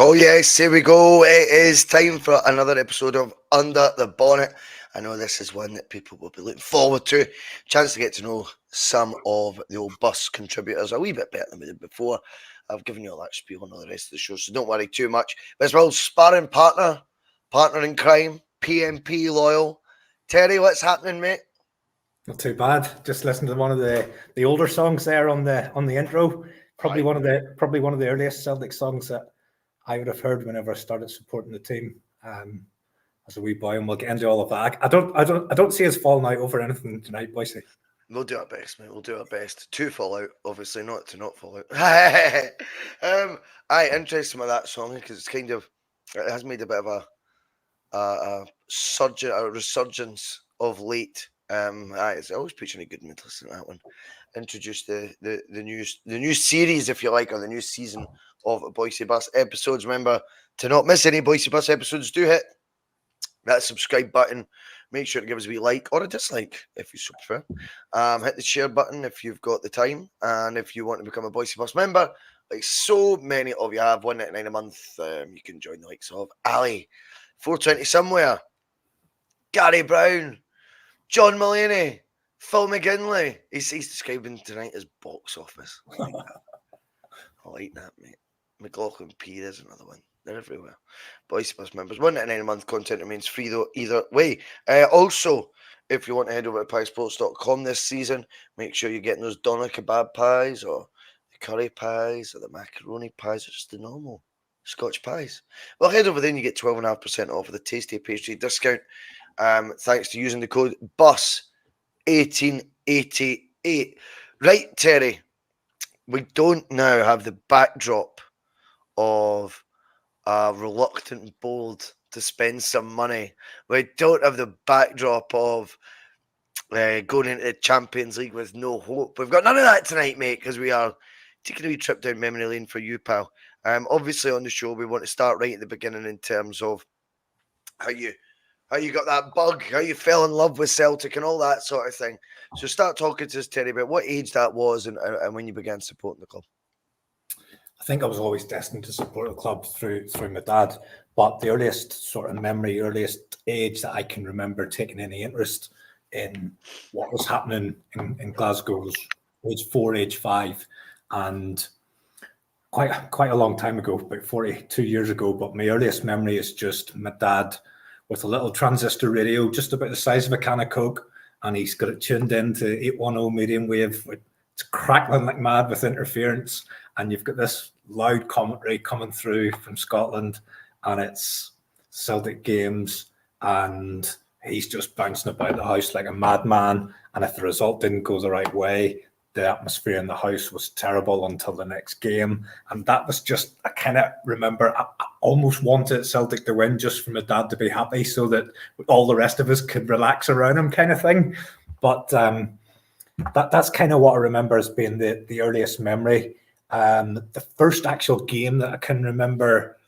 Oh yes, here we go. It is time for another episode of Under the Bonnet. I know this is one that people will be looking forward to. Chance to get to know some of the old bus contributors a wee bit better than we did before. I've given you all that spiel on all the rest of the show, so don't worry too much. But as well, sparring partner in crime, P.M.P loyal. Terry, what's happening, mate? Not too bad. Just listened to one of the older songs there on the intro. Probably one of the earliest Celtic songs that I would have heard whenever I started supporting the team as a wee boy, and we'll get into all of that. I don't see us falling out over anything tonight, Bhoycie. We'll do our best, mate. We'll do our best to fall out, obviously, not to not fall out. Interesting with that song because it has made a bit of a resurgence of late. It's always puts you in a good mood listening to that one. Introduced the new series, if you like, or the new season of Bhoycie Bus episodes. Remember to not miss any Bhoycie Bus episodes. Do hit that subscribe button. Make sure to give us a wee like or a dislike if you so prefer. Hit the share button if you've got the time, and if you want to become a Bhoycie Bus member, like so many of you have, $1.99 a month. You can join the likes of Ali, 420 somewhere, Gary Brown, John Mulaney, Phil McGinley. He's describing tonight as box office. I like that, mate. McLaughlin P, there's another one. They're everywhere. Bhoycie Bus members, $1.99 a month. Content remains free though, either way. Also, if you want to head over to piesports.com this season, make sure you're getting those doner kebab pies or the curry pies or the macaroni pies or just the normal Scotch pies. Well, head over there and you get 12.5% off of the tasty pastry discount. Thanks to using the code BUS1888. Right, Terry, we don't now have the backdrop of a reluctant board to spend some money. We don't have the backdrop of going into the Champions League with no hope. We've got none of that tonight, mate, because we are taking a wee trip down memory lane for you, pal. Obviously on the show, we want to start right at the beginning in terms of how you got that bug, how you fell in love with Celtic and all that sort of thing. So start talking to us, Terry, about what age that was and when you began supporting the club. I think I was always destined to support the club through my dad, but the earliest age that I can remember taking any interest in what was happening in Glasgow was age 4, age 5, and quite a long time ago, about 42 years ago. But my earliest memory is just my dad with a little transistor radio just about the size of a can of Coke, and he's got it tuned in to 810 medium wave. It's crackling like mad with interference, and you've got this loud commentary coming through from Scotland, and it's Celtic games, and he's just bouncing about the house like a madman. And if the result didn't go the right way, the atmosphere in the house was terrible until the next game. And that was just, I kind of remember, I almost wanted Celtic to win just for my dad to be happy so that all the rest of us could relax around him, kind of thing. But that's kind of what I remember as being the earliest memory. The first actual game that I can remember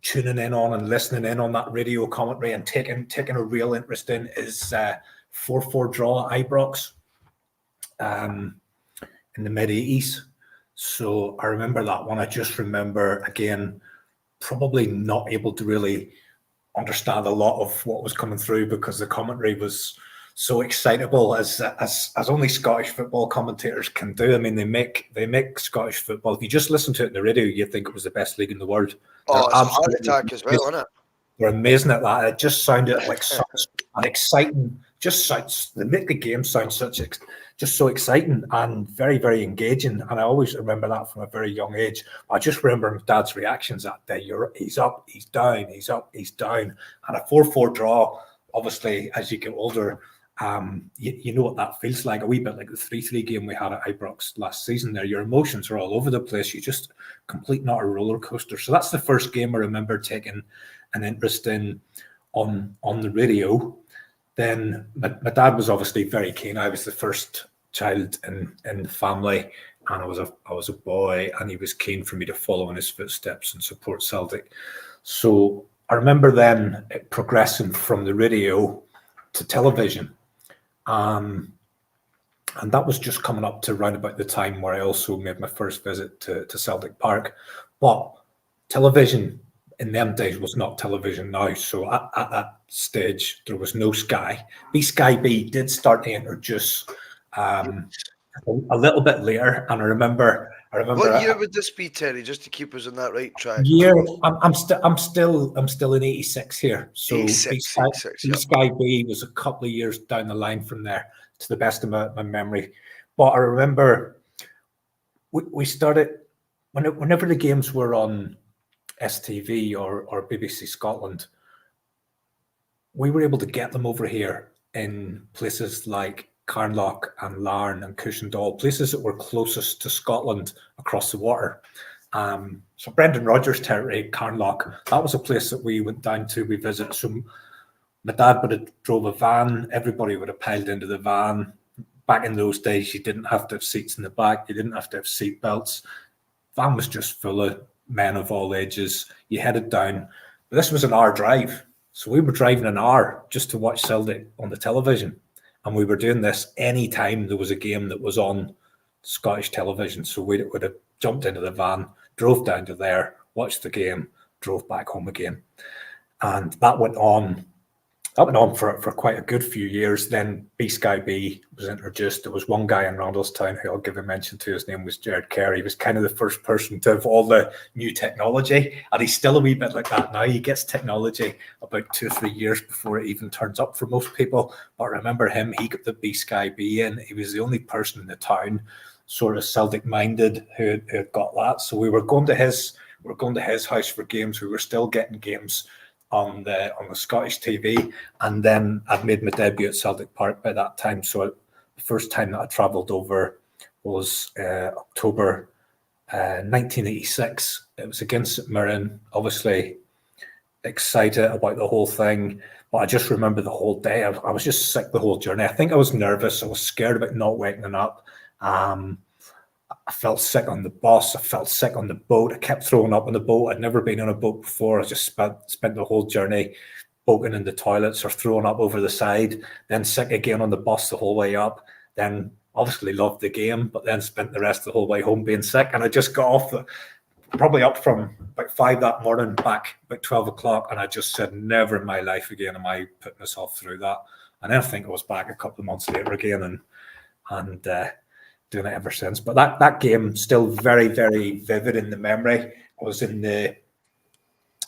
tuning in on and listening in on that radio commentary and taking a real interest in is 4-4 draw at Ibrox in the mid-80s. So I remember that one. I just remember, again, probably not able to really understand a lot of what was coming through because the commentary was so excitable, as only Scottish football commentators can do. I mean, they make Scottish football. If you just listen to it in the radio, you'd think it was the best league in the world. Oh, it's a heart attack as well, isn't it? They're amazing at that. It just sounded like such an exciting. They make the game sound just so exciting and very, very engaging. And I always remember that from a very young age. I just remember my dad's reactions that day. He's up, he's down, he's up, he's down, and a 4-4 draw. Obviously, as you get older, you know what that feels like, a wee bit like the 3-3 game we had at Ibrox last season there. Your emotions are all over the place. You just complete not a roller coaster. So that's the first game I remember taking an interest in on the radio. Then my dad was obviously very keen. I was the first child in the family, and I was a boy, and he was keen for me to follow in his footsteps and support Celtic. So I remember then it progressing from the radio to television. And that was just coming up to around about the time where I also made my first visit to Celtic Park. But television in them days was not television now. So at that stage, there was no Sky. Sky B did start to introduce a little bit later, and I remember. What year would this be, Terry? Just to keep us on that right track. Year, I'm still in '86 here. So 86, Sky B was a couple of years down the line from there, to the best of my memory. But I remember we started whenever the games were on STV or BBC Scotland, we were able to get them over here in places like Carnlough and Larne and Cushendall, places that were closest to Scotland across the water. So Brendan Rodgers territory, Carnlough, that was a place that we went down to, we visited. So my dad would have drove a van, everybody would have piled into the van. Back in those days, you didn't have to have seats in the back, you didn't have to have seat belts. Van was just full of men of all ages. You headed down. But this was an hour drive. So we were driving an hour just to watch Celtic on the television. And we were doing this any time there was a game that was on Scottish television. So we would have jumped into the van, drove down to there, watched the game, drove back home again. And that went on for quite a good few years. Then Sky B was introduced. There was one guy in Randallstown who I'll give a mention to. His name was Jared Kerr. He was kind of the first person to have all the new technology, and he's still a wee bit like that now. He gets technology about 2 or 3 years before it even turns up for most people. But remember him, he got the Sky B in. He was the only person in the town, sort of Celtic minded, who had got that. So we were going to his house for games. We were still getting games on the Scottish TV, and then I'd made my debut at Celtic Park by that time. So the first time that I travelled over was October 1986. It was against St Mirren. Obviously excited about the whole thing, but I just remember the whole day. I was just sick the whole journey. I think I was nervous. I was scared about not waking up. I felt sick on the bus. I felt sick on the boat. I kept throwing up on the boat. I'd never been on a boat before. I just spent the whole journey boating in the toilets or throwing up over the side. Then sick again on the bus the whole way up. Then obviously loved the game, but then spent the rest of the whole way home being sick. And I just got off probably up from about 5 that morning, back about 12 o'clock. And I just said, never in my life again am I putting myself through that. And then I think I was back a couple of months later again and doing it ever since. But that game still very, very vivid in the memory. I was in the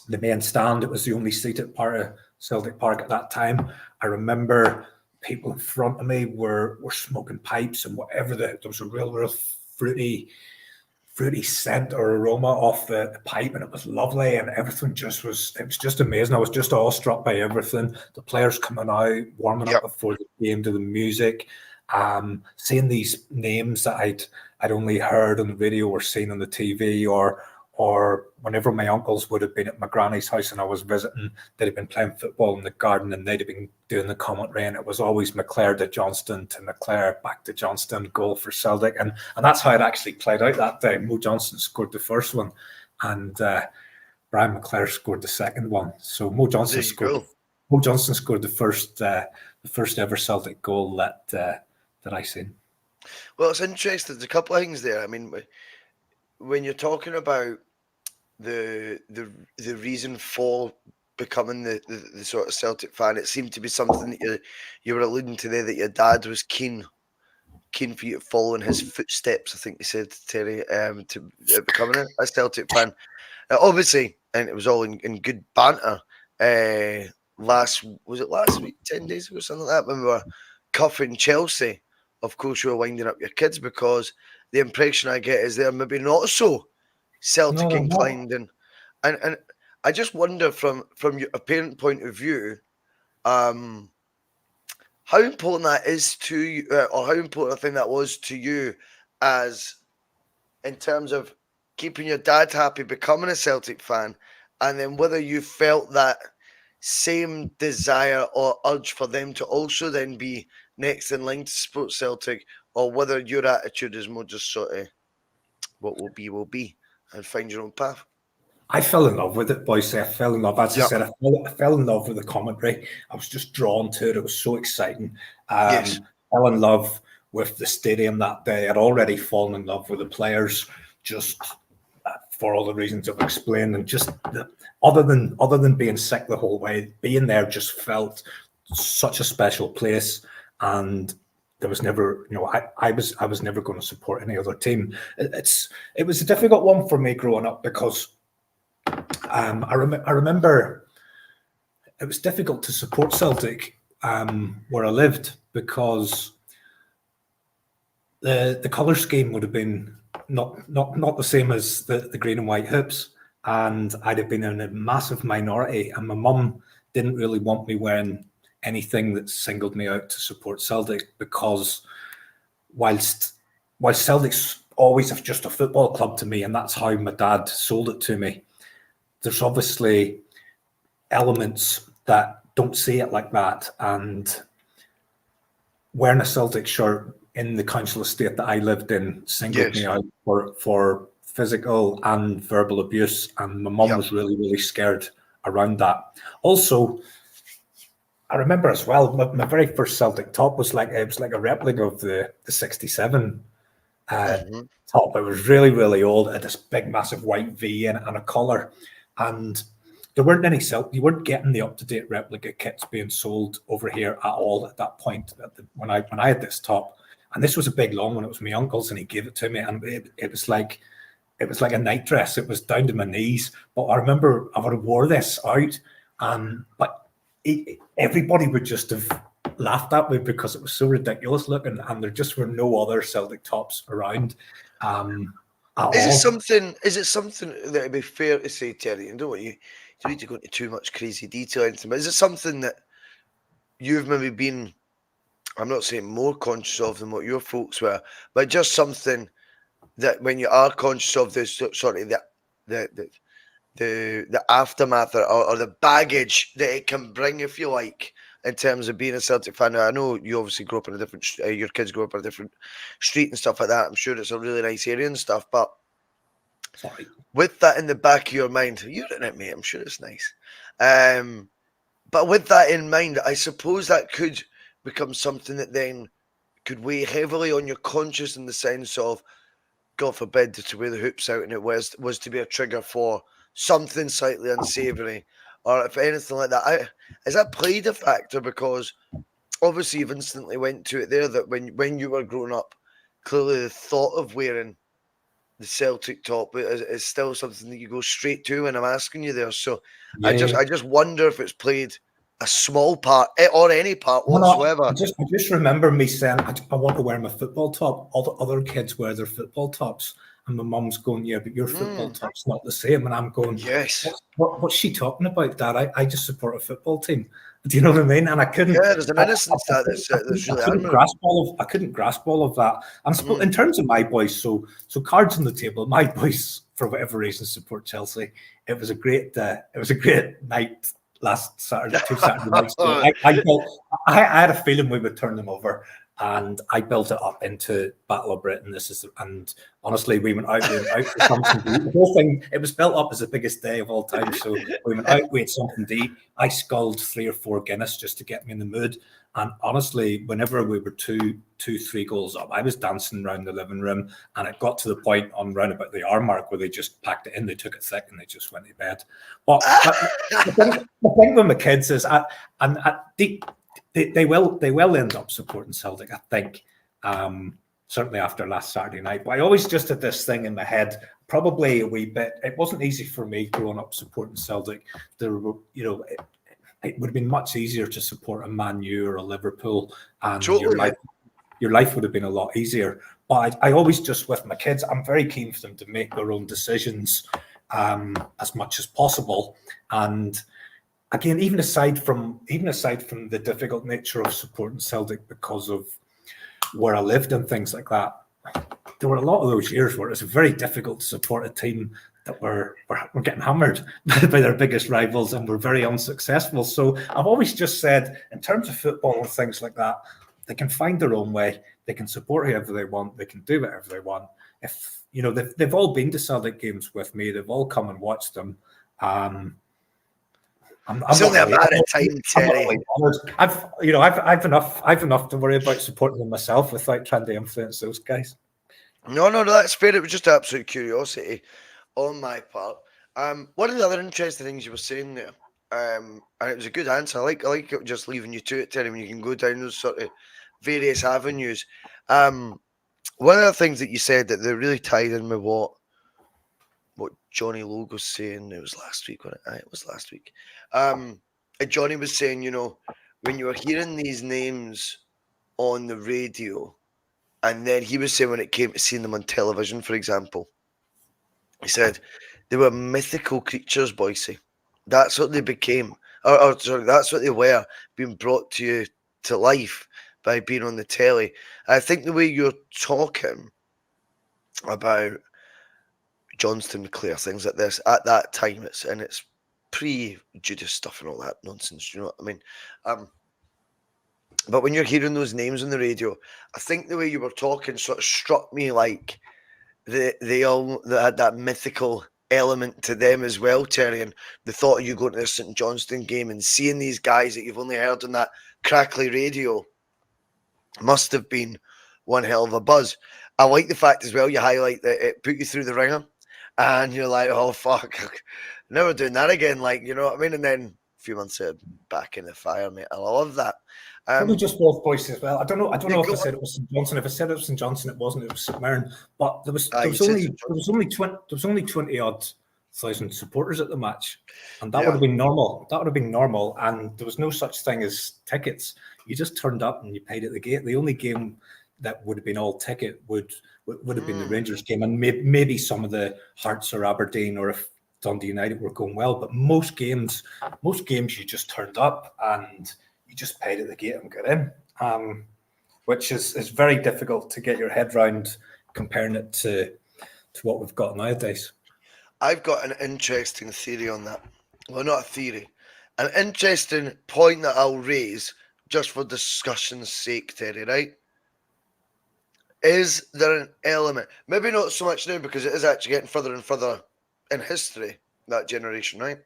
main stand. It was the only seated part of Celtic Park at that time. I remember people in front of me were smoking pipes and whatever. There was a real fruity scent or aroma off the pipe, and it was lovely, and everything it was just amazing. I was just awestruck by everything. The players coming out, warming up before the game to the music. Seeing these names that I'd only heard on the video or seen on the TV, or whenever my uncles would have been at my granny's house and I was visiting, they'd have been playing football in the garden and they'd have been doing the commentary, and it was always McClare to Johnston to McClare back to Johnston, goal for Celtic, and that's how it actually played out that day. Mo Johnston scored the first one, and Brian McClare scored the second one. So Mo Johnston scored the first ever Celtic goal that I seen. Well, it's interesting. There's a couple of things there. I mean, when you're talking about the reason for becoming the sort of Celtic fan, it seemed to be something that you were alluding to there, that your dad was keen for you to follow in his footsteps. I think you said, Terry, to becoming a Celtic fan. Obviously, and it was all in good banter. Last week, 10 days ago, something like that, when we were cuffing Chelsea. Of course, you were winding up your kids, because the impression I get is they're maybe not so Celtic inclined, and I just wonder from a parent point of view, how important that is to you, or how important a thing that was to you, as in terms of keeping your dad happy, becoming a Celtic fan, and then whether you felt that same desire or urge for them to also then be next in line to support Celtic, or whether your attitude is more just sort of what will be and find your own path. I fell in love with it, Bhoycie. I fell in love. As I said, I fell in love with the commentary. I was just drawn to it. It was so exciting. Yes. Fell in love with the stadium that day. I'd already fallen in love with the players. Just for all the reasons I've explained, and just other than being sick the whole way, being there just felt such a special place. And there was never, I was never going to support any other team. It was a difficult one for me growing up because I remember it was difficult to support Celtic where I lived because the colour scheme would have been not the same as the green and white hoops, and I'd have been in a massive minority, and my mum didn't really want me wearing anything that singled me out to support Celtic, because whilst Celtic's always just a football club to me, and that's how my dad sold it to me, there's obviously elements that don't see it like that, and wearing a Celtic shirt in the council estate that I lived in singled me out for physical and verbal abuse, and my mum was really, really scared around that. Also, I remember as well, my very first Celtic top was like a replica of the 67 top. It was really, really old. It had this big, massive white V in it and a collar. And there weren't any you weren't getting the up-to-date replica kits being sold over here at all at that point. When I had this top, and this was a big long one. It was my uncle's, and he gave it to me, and it was like a nightdress. It was down to my knees. But I remember I would have wore this out, but everybody would just have laughed at me because it was so ridiculous looking, and there just were no other Celtic tops around. Is it something that would be fair to say, Terry? And don't need to go into too much crazy detail into, but is it something that you've maybe been, I'm not saying more conscious of than what your folks were, but just something that when you are conscious of this sort of the aftermath or the baggage that it can bring, if you like, in terms of being a Celtic fan? Now, I know you obviously grew up in a different, your kids grew up in a different street and stuff like that. I'm sure it's a really nice area and stuff, but with that in the back of your mind, you're in it, mate. I'm sure it's nice. But with that in mind, I suppose that could become something that then could weigh heavily on your conscience, in the sense of, God forbid, to wear the hoops out and it was to be a trigger for something slightly unsavoury, or if anything like that. Has that played a factor? Because obviously you've instantly went to it there, that when you were growing up, clearly the thought of wearing the Celtic top is still something that you go straight to when I'm asking you there. So yeah. I just wonder if it's played a small part or any part whatsoever. I just remember me saying, I want to wear my football top. All the other kids wear their football tops, and my mum's going, yeah, but your football top's not the same. And I'm going, yes. What's she talking about, Dad? I just support a football team. Do you know what I mean? And I couldn't. Yeah, there's an innocence that's really I couldn't grasp all of that. And in terms of my boys, so cards on the table. My boys, for whatever reason, support Chelsea. It was a great night last Saturday, 2 Saturday nights. I had a feeling we would turn them over, and I built it up into Battle of Britain. And honestly, we went out for something to eat. The whole thing, it was built up as the biggest day of all time. So we went out, we had something to eat. I sculled 3 or 4 Guinness just to get me in the mood. And honestly, whenever we were 2-3 goals up, I was dancing around the living room, and it got to the point on round about the hour mark where they just packed it in, they took it thick, and they just went to bed. But the thing with my kids is, they will end up supporting Celtic, I think, certainly after last Saturday night. But I always just had this thing in my head, probably a wee bit. It wasn't easy for me growing up supporting Celtic. There were, it would have been much easier to support a Man U or a Liverpool, and totally. your life would have been a lot easier. But I always just, with my kids, I'm very keen for them to make their own decisions as much as possible. And again, even aside from the difficult nature of supporting Celtic because of where I lived and things like that, there were a lot of those years where it was very difficult to support a team that were getting hammered by their biggest rivals and were very unsuccessful. So I've always just said, in terms of football and things like that, they can find their own way. They can support whoever they want. They can do whatever they want. If they've all been to Celtic games with me, they've all come and watched them. I'm it's only a matter of time, Terry. I've enough to worry about supporting them myself without trying to influence those guys. No, that's fair. It was just absolute curiosity. on my part. One of the other interesting things you were saying there, and it was a good answer. I like it just leaving you to it, Terry, when you can go down those sort of various avenues. One of the things that you said that they really tied in with what Johnny Logue was saying. It was last week, wasn't it? Aye, it was last week. And Johnny was saying, when you were hearing these names on the radio, and then he was saying when it came to seeing them on television, for example, he said they were mythical creatures, Bhoycie. That's what they became. Or sorry, that's what they were, being brought to you to life by being on the telly. I think the way you're talking about Johnston McClare, things like this, at that time, it's pre-Judas stuff and all that nonsense, you know what I mean? But when you're hearing those names on the radio, I think the way you were talking sort of struck me like they had that mythical element to them as well, Terry. And the thought of you going to the St Johnstone game and seeing these guys that you've only heard on that crackly radio must have been one hell of a buzz. I like the fact as well you highlight that it put you through the ringer, and you're like, oh fuck, never doing that again. Like, you know what I mean? And then a few months later, back in the fire, mate. I love that. Probably just both voices as well. I don't know if I go said it was St Johnstone. If I said it was St Johnstone, it wasn't. It was St Mirren. But there was you said St only 20 odd thousand supporters at the match, and that Yeah. would have been normal. That would have been normal, and there was no such thing as tickets. You just turned up and you paid at the gate. The only game that would have been all ticket would have been the Rangers game, and maybe some of the Hearts or Aberdeen, or if Dundee United were going well. But most games you just turned up and you just paid at the gate and got in, which is very difficult to get your head round, comparing it to what we've got nowadays. I've got an interesting theory on that. Well, not a theory. An interesting point that I'll raise just for discussion's sake, Terry, right? Is there an element, maybe not so much now because it is actually getting further and further in history, that generation, right?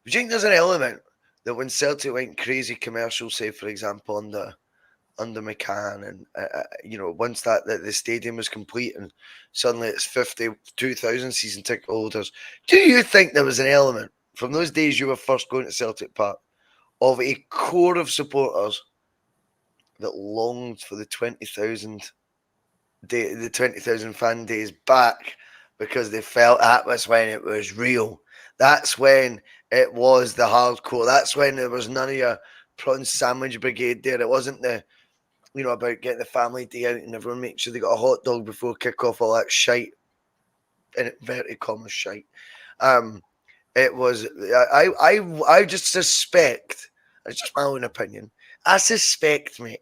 Do you think there's an element that when Celtic went crazy commercial, say, for example, under McCann, and once that the stadium was complete and suddenly it's 52,000 season ticket holders, do you think there was an element from those days you were first going to Celtic Park of a core of supporters that longed for the 20,000 fan days back, because they felt that was when it was real? That's when it was the hardcore. That's when there was none of your prawn sandwich brigade there. It wasn't about getting the family day out and everyone make sure they got a hot dog before kick off, all that shite, in inverted commas shite. It was, I just suspect, it's just my own opinion, I suspect, mate,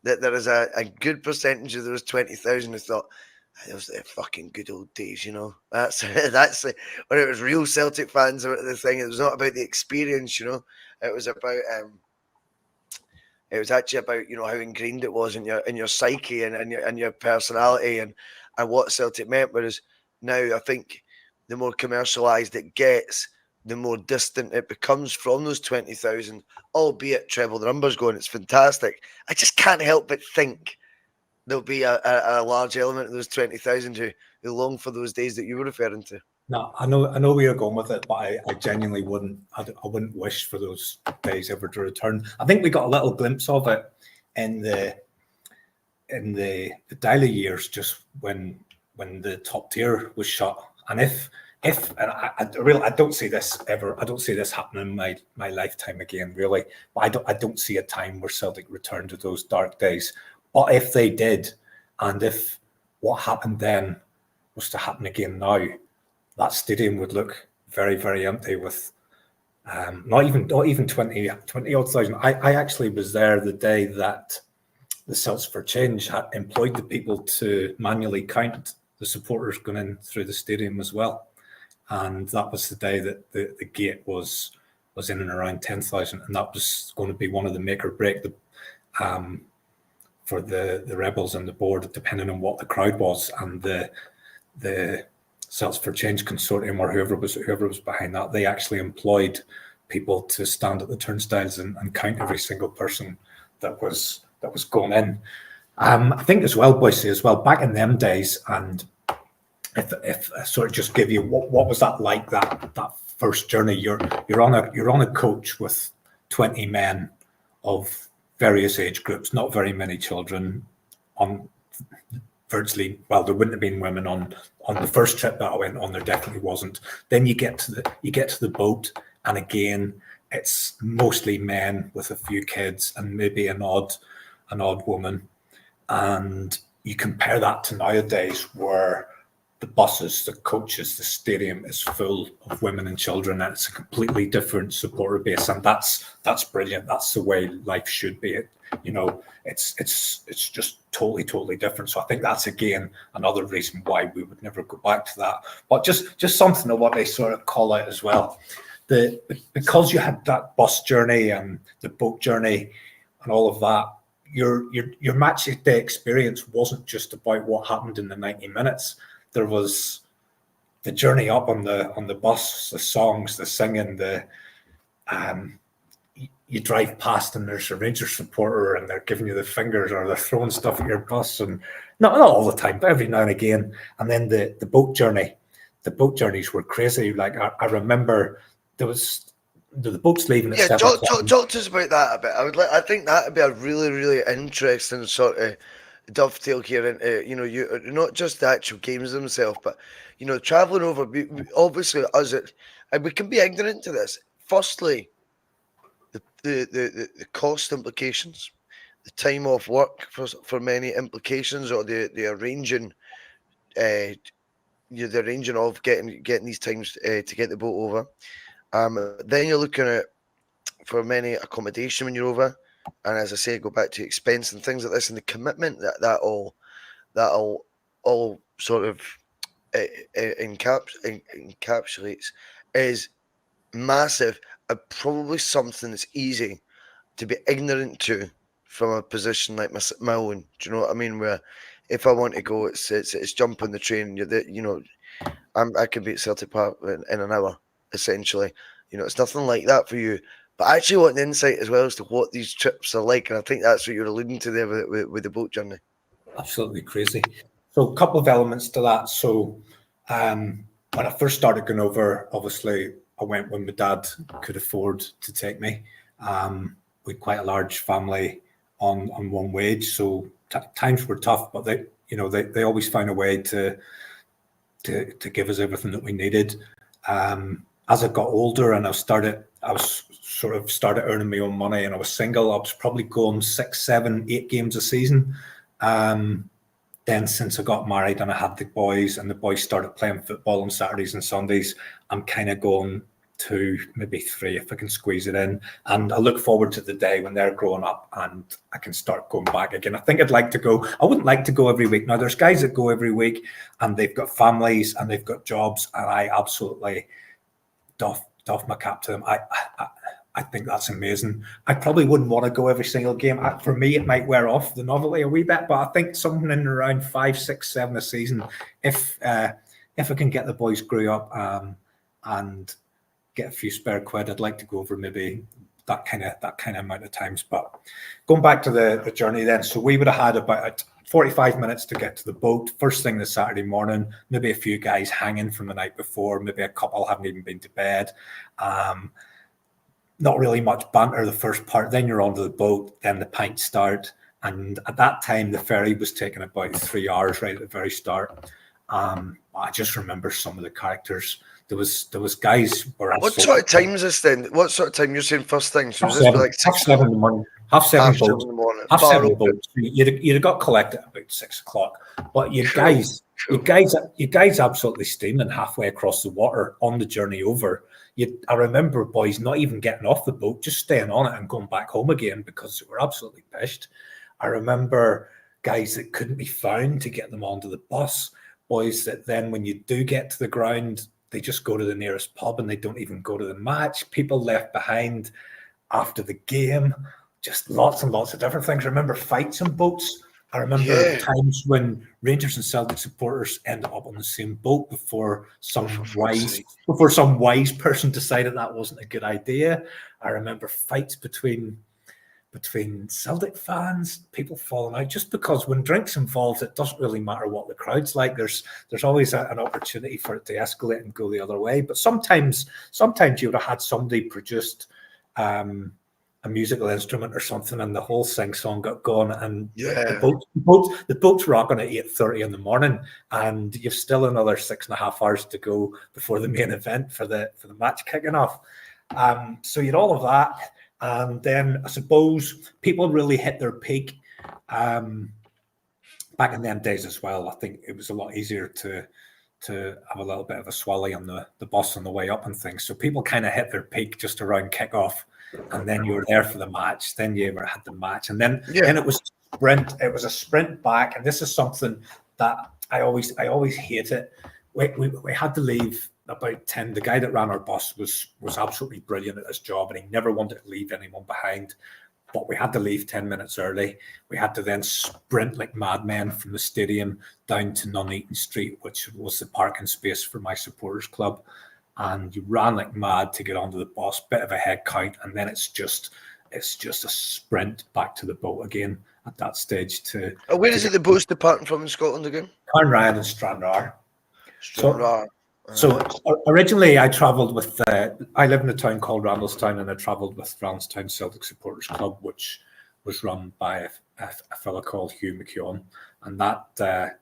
that there is a good percentage of those 20,000 who thought, those are the fucking good old days, That's when it was real Celtic fans. The thing, it was not about the experience, it was about it was actually about how ingrained it was in your psyche and your personality and what Celtic meant. Whereas now I think the more commercialised it gets, the more distant it becomes from those 20,000, albeit treble the numbers going. It's fantastic. I just can't help but think there'll be a large element of those 20,000 who long for those days that you were referring to. No, I know where you're going with it, but I genuinely wouldn't. I wouldn't wish for those days ever to return. I think we got a little glimpse of it in the Daly years, just when the top tier was shut. And if and I don't see this ever. I don't see this happening in my lifetime again, really. But I don't see a time where Celtic returned to those dark days. But if they did, and if what happened then was to happen again now, that stadium would look very, very empty with not even 20 odd thousand. I actually was there the day that the Celts for Change had employed the people to manually count the supporters going in through the stadium as well. And that was the day that the gate was in and around 10,000. And that was going to be one of the make or break for the Rebels and the board, depending on what the crowd was. And the Celts for Change consortium, or whoever was behind that, they actually employed people to stand at the turnstiles and count every single person that was going in. I think as well, Bhoycie, back in them days, and if I sort of just give you what was that like, that first journey? You're on a coach with 20 men of various age groups, not very many children, on virtually, well, there wouldn't have been women on the first trip that I went on. There definitely wasn't. Then you get to the boat, and again, it's mostly men with a few kids and maybe an odd woman. And you compare that to nowadays, where the buses, the coaches, the stadium is full of women and children, and it's a completely different supporter base, and that's brilliant. That's the way life should be. It's just totally different. So I think that's again another reason why we would never go back to that. But just something of what they sort of call out as well. Because you had that bus journey and the boat journey and all of that, your match day experience wasn't just about what happened in the 90 minutes. There was the journey up on the bus, the songs, the singing, you drive past and there's a Rangers supporter and they're giving you the fingers or they're throwing stuff at your bus, and not all the time, but every now and again. And then the boat journey. The boat journeys were crazy. Like I remember there was the boat's leaving at 7 o'clock. Talk to us about that a bit. I think that would be a really interesting sort of dovetail here into, you not just the actual games themselves, but traveling over. Obviously, and we can be ignorant to this. Firstly, the cost implications, the time off work for many implications, or the arranging, the arranging of getting these times to get the boat over. Then you're looking at, for many, accommodation when you're over, and as I say, go back to expense and things like this, and the commitment that all sort of encapsulates is massive, and probably something that's easy to be ignorant to from a position like my own. Do you know what I mean? Where if I want to go, it's jump on the train. I can be at Celtic Park in an hour, essentially. It's nothing like that for you. But I actually want the insight as well as to what these trips are like, and I think that's what you're alluding to there with the boat journey. Absolutely crazy. So a couple of elements to that. So when I first started going over, obviously I went when my dad could afford to take me. We had quite a large family on one wage, so times were tough, but they always found a way to give us everything that we needed. As I got older and I started earning my own money, and I was single, I was probably going 6, 7, 8 games a season. Then since I got married and I had the boys, and the boys started playing football on Saturdays and Sundays, I'm kind of going 2, maybe 3 if I can squeeze it in. And I look forward to the day when they're growing up and I can start going back again. I think I'd like to go. I wouldn't like to go every week. Now, there's guys that go every week and they've got families and they've got jobs, and I absolutely doff my cap to them. I think that's amazing. I probably wouldn't want to go every single game. For me, it might wear off the novelty a wee bit, but I think something in around 5, 6, 7 a season, if I can get the boys grew up and get a few spare quid, I'd like to go over maybe that kind of amount of times. But going back to the journey then, so we would have had about 45 minutes to get to the boat first thing the Saturday morning, maybe a few guys hanging from the night before, maybe a couple haven't even been to bed. Not really much banter the first part, then you're onto the boat, then the pints start, and at that time the ferry was taking about 3 hours right at the very start. I just remember some of the characters. There was guys. What sort of time is this then? What sort of time you're saying first thing? So half this seven, like 6 7 in the morning. Half 7 boats. in the morning. Half 7 boats. You'd have got collected at about 6 o'clock. But you guys absolutely steaming halfway across the water on the journey over. I remember boys not even getting off the boat, just staying on it and going back home again because they were absolutely pissed. I remember guys that couldn't be found to get them onto the bus. Boys that then, when you do get to the ground, they just go to the nearest pub and they don't even go to the match. People left behind after the game. Just lots and lots of different things. I remember fights on boats. I remember times when Rangers and Celtic supporters ended up on the same boat before some wise person decided that wasn't a good idea. I remember fights between between Celtic fans, people falling out, just because when drink's involved, it doesn't really matter what the crowd's like. There's always an opportunity for it to escalate and go the other way. But sometimes you would have had somebody produced a musical instrument or something, and the whole sing-song got gone, and the boat's rocking at 8:30 in the morning, and you've still another 6.5 hours to go before the main event for the match kicking off. So you had all of that. And then I suppose people really hit their peak back in them days as well. I think it was a lot easier to have a little bit of a swally on the bus on the way up and things. So people kind of hit their peak just around kickoff, and then you were there for the match. Then you had the match, and then it was a sprint. It was a sprint back, and this is something that I always hate it. We had to leave about 10. The guy that ran our bus was absolutely brilliant at his job, and he never wanted to leave anyone behind. But we had to leave 10 minutes early. We had to then sprint like madmen from the stadium down to Nuneaton Street, which was the parking space for my supporters club. And you ran like mad to get onto the bus, bit of a head count, and then it's just a sprint back to the boat again at that stage. Where is it the boat's departing from in Scotland again? Carnryan and Stranraer. Stranraer. So originally I travelled with, I live in a town called Randallstown, and I travelled with Randallstown Celtic Supporters Club, which was run by a fellow called Hugh McKeown. And that,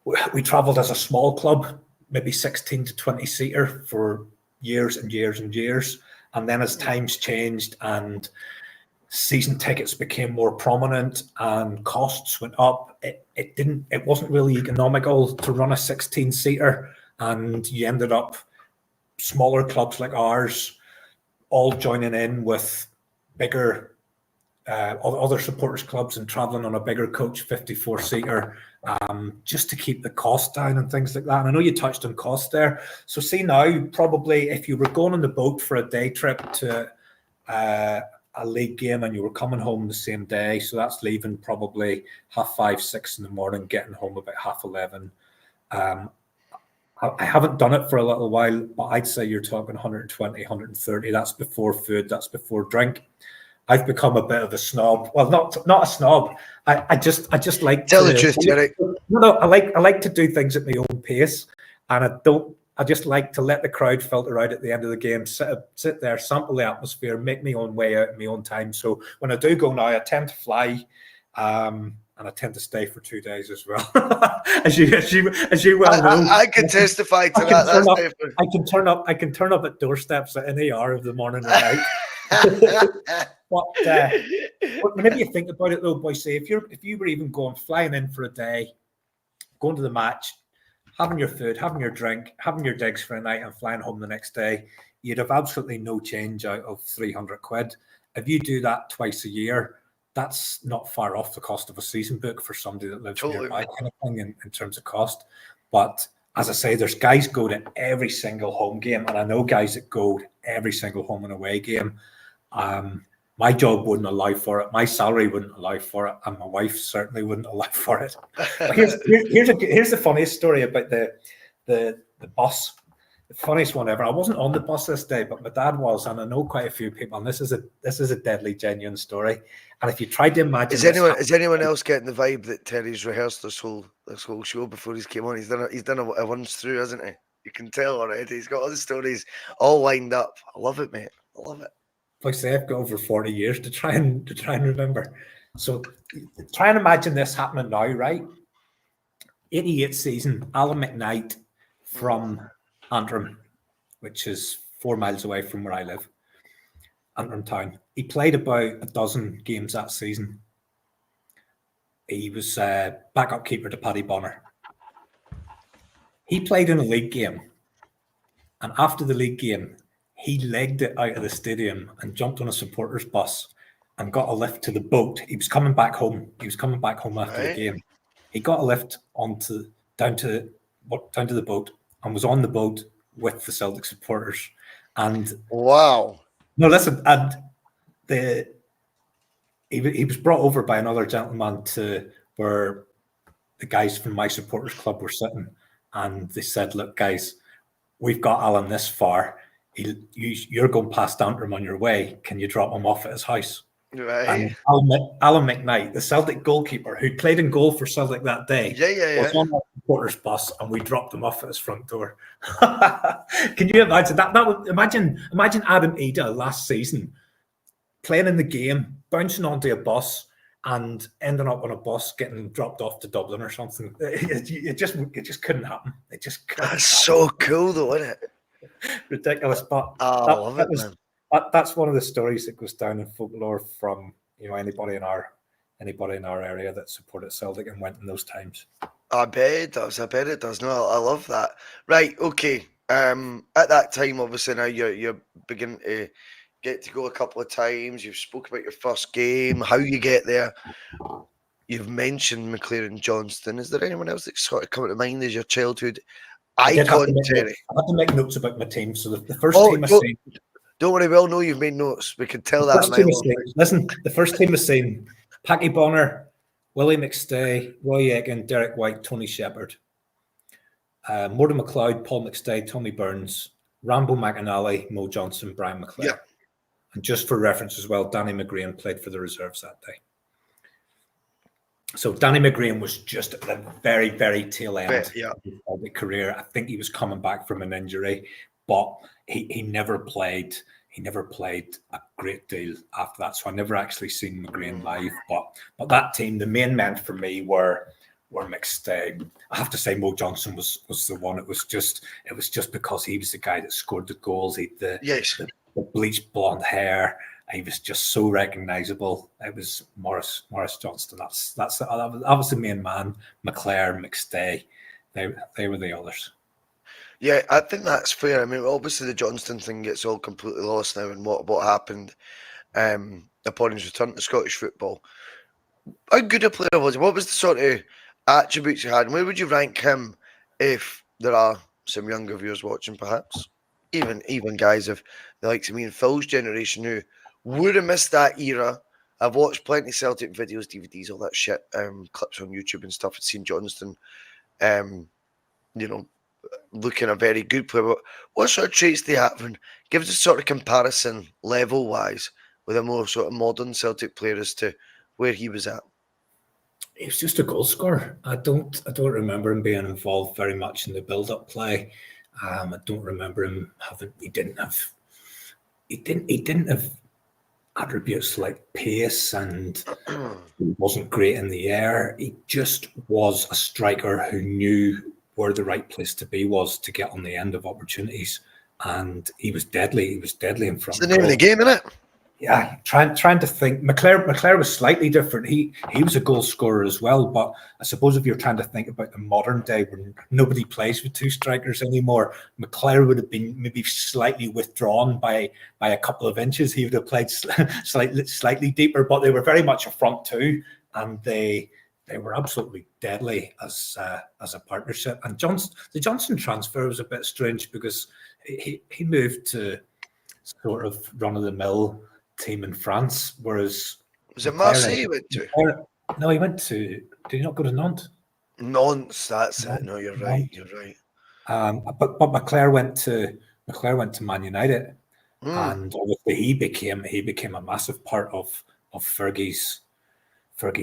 we travelled as a small club, maybe 16 to 20 seater for years and years and years. And then as times changed and season tickets became more prominent and costs went up, it wasn't really economical to run a 16-seater, and you ended up smaller clubs like ours all joining in with bigger other supporters clubs and traveling on a bigger coach, 54-seater, just to keep the cost down and things like that. And I know you touched on cost there. So see now, probably if you were going on the boat for a day trip to a league game and you were coming home the same day, so that's leaving probably 5:30, 6 in the morning, getting home about 11:30. I haven't done it for a little while, but I'd say you're talking 120, 130. That's before food, that's before drink. I've become a bit of a snob. Well, not a snob. I just like tell the truth, Jerry. No, I like to do things at my own pace, and I just like to let the crowd filter out at the end of the game, sit there, sample the atmosphere, make my own way out in my own time. So when I do go now, I tend to fly, and I tend to stay for 2 days as well. as you well know, I can testify to that. I can turn up at doorsteps at any hour of the morning or night. But whenever you think about it, though, Bhoycie, if you were even flying in for a day, going to the match, having your food, having your drink, having your digs for a night, and flying home the next day, you'd have absolutely no change out of 300 quid. If you do that twice a year, that's not far off the cost of a season book for somebody that lives nearby, kind of thing, in terms of cost. But as I say, there's guys go to every single home game, and I know guys that go to every single home and away game. My job wouldn't allow for it. My salary wouldn't allow for it, and my wife certainly wouldn't allow for it. Here's the funniest story about the bus. The funniest one ever. I wasn't on the bus this day, but my dad was, and I know quite a few people. And this is a deadly genuine story. And if you tried to imagine, is anyone else getting the vibe that Terry's rehearsed this whole show before he came on? He's done a once through, hasn't he? You can tell already. He's got all the stories all lined up. I love it, mate. I love it. Like I say, I've got over 40 years to try and remember. So try and imagine this happening now, right? 88 season, Allan McKnight from Antrim, which is 4 miles away from where I live, Antrim town. He played about a dozen games that season. He was backup keeper to Paddy McCourt. He played in a league game, and after the league game, he legged it out of the stadium and jumped on a supporters bus and got a lift to the boat. He was coming back home. After the game. He got a lift down to the boat and was on the boat with the Celtic supporters. And wow! No, listen, and he was brought over by another gentleman to where the guys from my supporters club were sitting, and they said, "Look, guys, we've got Alan this far. You're going past Antrim on your way. Can you drop him off at his house?" Right. Allan McKnight, the Celtic goalkeeper who played in goal for Celtic that day, was Yeah. on that supporters bus, and we dropped him off at his front door. Can you imagine that? That would imagine Adam Ida last season playing in the game, bouncing onto a bus, and ending up on a bus getting dropped off to Dublin or something. It just couldn't happen. It just couldn't That's happen. so cool, though, isn't it? Ridiculous, but I love it, man. that's one of the stories that goes down in folklore from anybody in our area that supported Celtic and went in those times. I bet it does. No, I love that. Right, okay. At that time, obviously, now you're beginning to get to go a couple of times. You've spoke about your first game, how you get there. You've mentioned McLaren Johnston. Is there anyone else that's sort of coming to mind as your childhood icon, Terry? I had to make notes about my team. So the first team I seen. Don't worry, we all know you've made notes. We can tell that. Listen, the first team I seen: Paddy Bonner, Willie McStay, Roy Egan, Derek White, Tony Shepherd, Morton McLeod, Paul McStay, Tommy Burns, Rambo McAnally, Mo Johnson, Brian McClare. Yeah. And just for reference as well, Danny McGrain played for the reserves that day. So Danny McGrain was just at the very, very tail end of the career. I think he was coming back from an injury, but he never played. He never played a great deal after that. So I never actually seen McGrain live. But that team, the main men for me were McStay. I have to say Mo Johnson was the one. It was just because he was the guy that scored the goals. He had the bleached blonde hair. He was just so recognisable. It was Maurice Johnston. That was the main man. McClare, McStay, they were the others. Yeah, I think that's fair. I mean, obviously the Johnston thing gets all completely lost now in what happened upon his return to Scottish football. How good a player was he? What was the sort of attributes he had? And where would you rank him if there are some younger viewers watching, perhaps? Even guys of the likes of me and Phil's generation who would have missed that era. I've watched plenty of Celtic videos, DVDs, all that shit, clips on YouTube and stuff. I've seen Johnston, looking a very good player. But what sort of traits do you have? And give us a sort of comparison level-wise with a more sort of modern Celtic player as to where he was at. He was just a goal scorer. I don't remember him being involved very much in the build-up play. I don't remember him having. He didn't have attributes like pace, and he wasn't great in the air. He just was a striker who knew where the right place to be was to get on the end of opportunities, and he was deadly. He was deadly in front. It's the name of the game, isn't it? Yeah, trying to think. McClare was slightly different. He was a goal scorer as well, but I suppose if you're trying to think about the modern day when nobody plays with two strikers anymore, McClare would have been maybe slightly withdrawn by a couple of inches. He would have played slightly deeper, but they were very much a front two, and they were absolutely deadly as a partnership. And the Johnson transfer was a bit strange because he moved to sort of run-of-the-mill team in France, whereas was it Marseille he went to? No, he went to. Did he not go to Nantes? Nantes, that's it. No, you're right. You're right. But McClare went to Man United, and obviously he became a massive part of Fergie's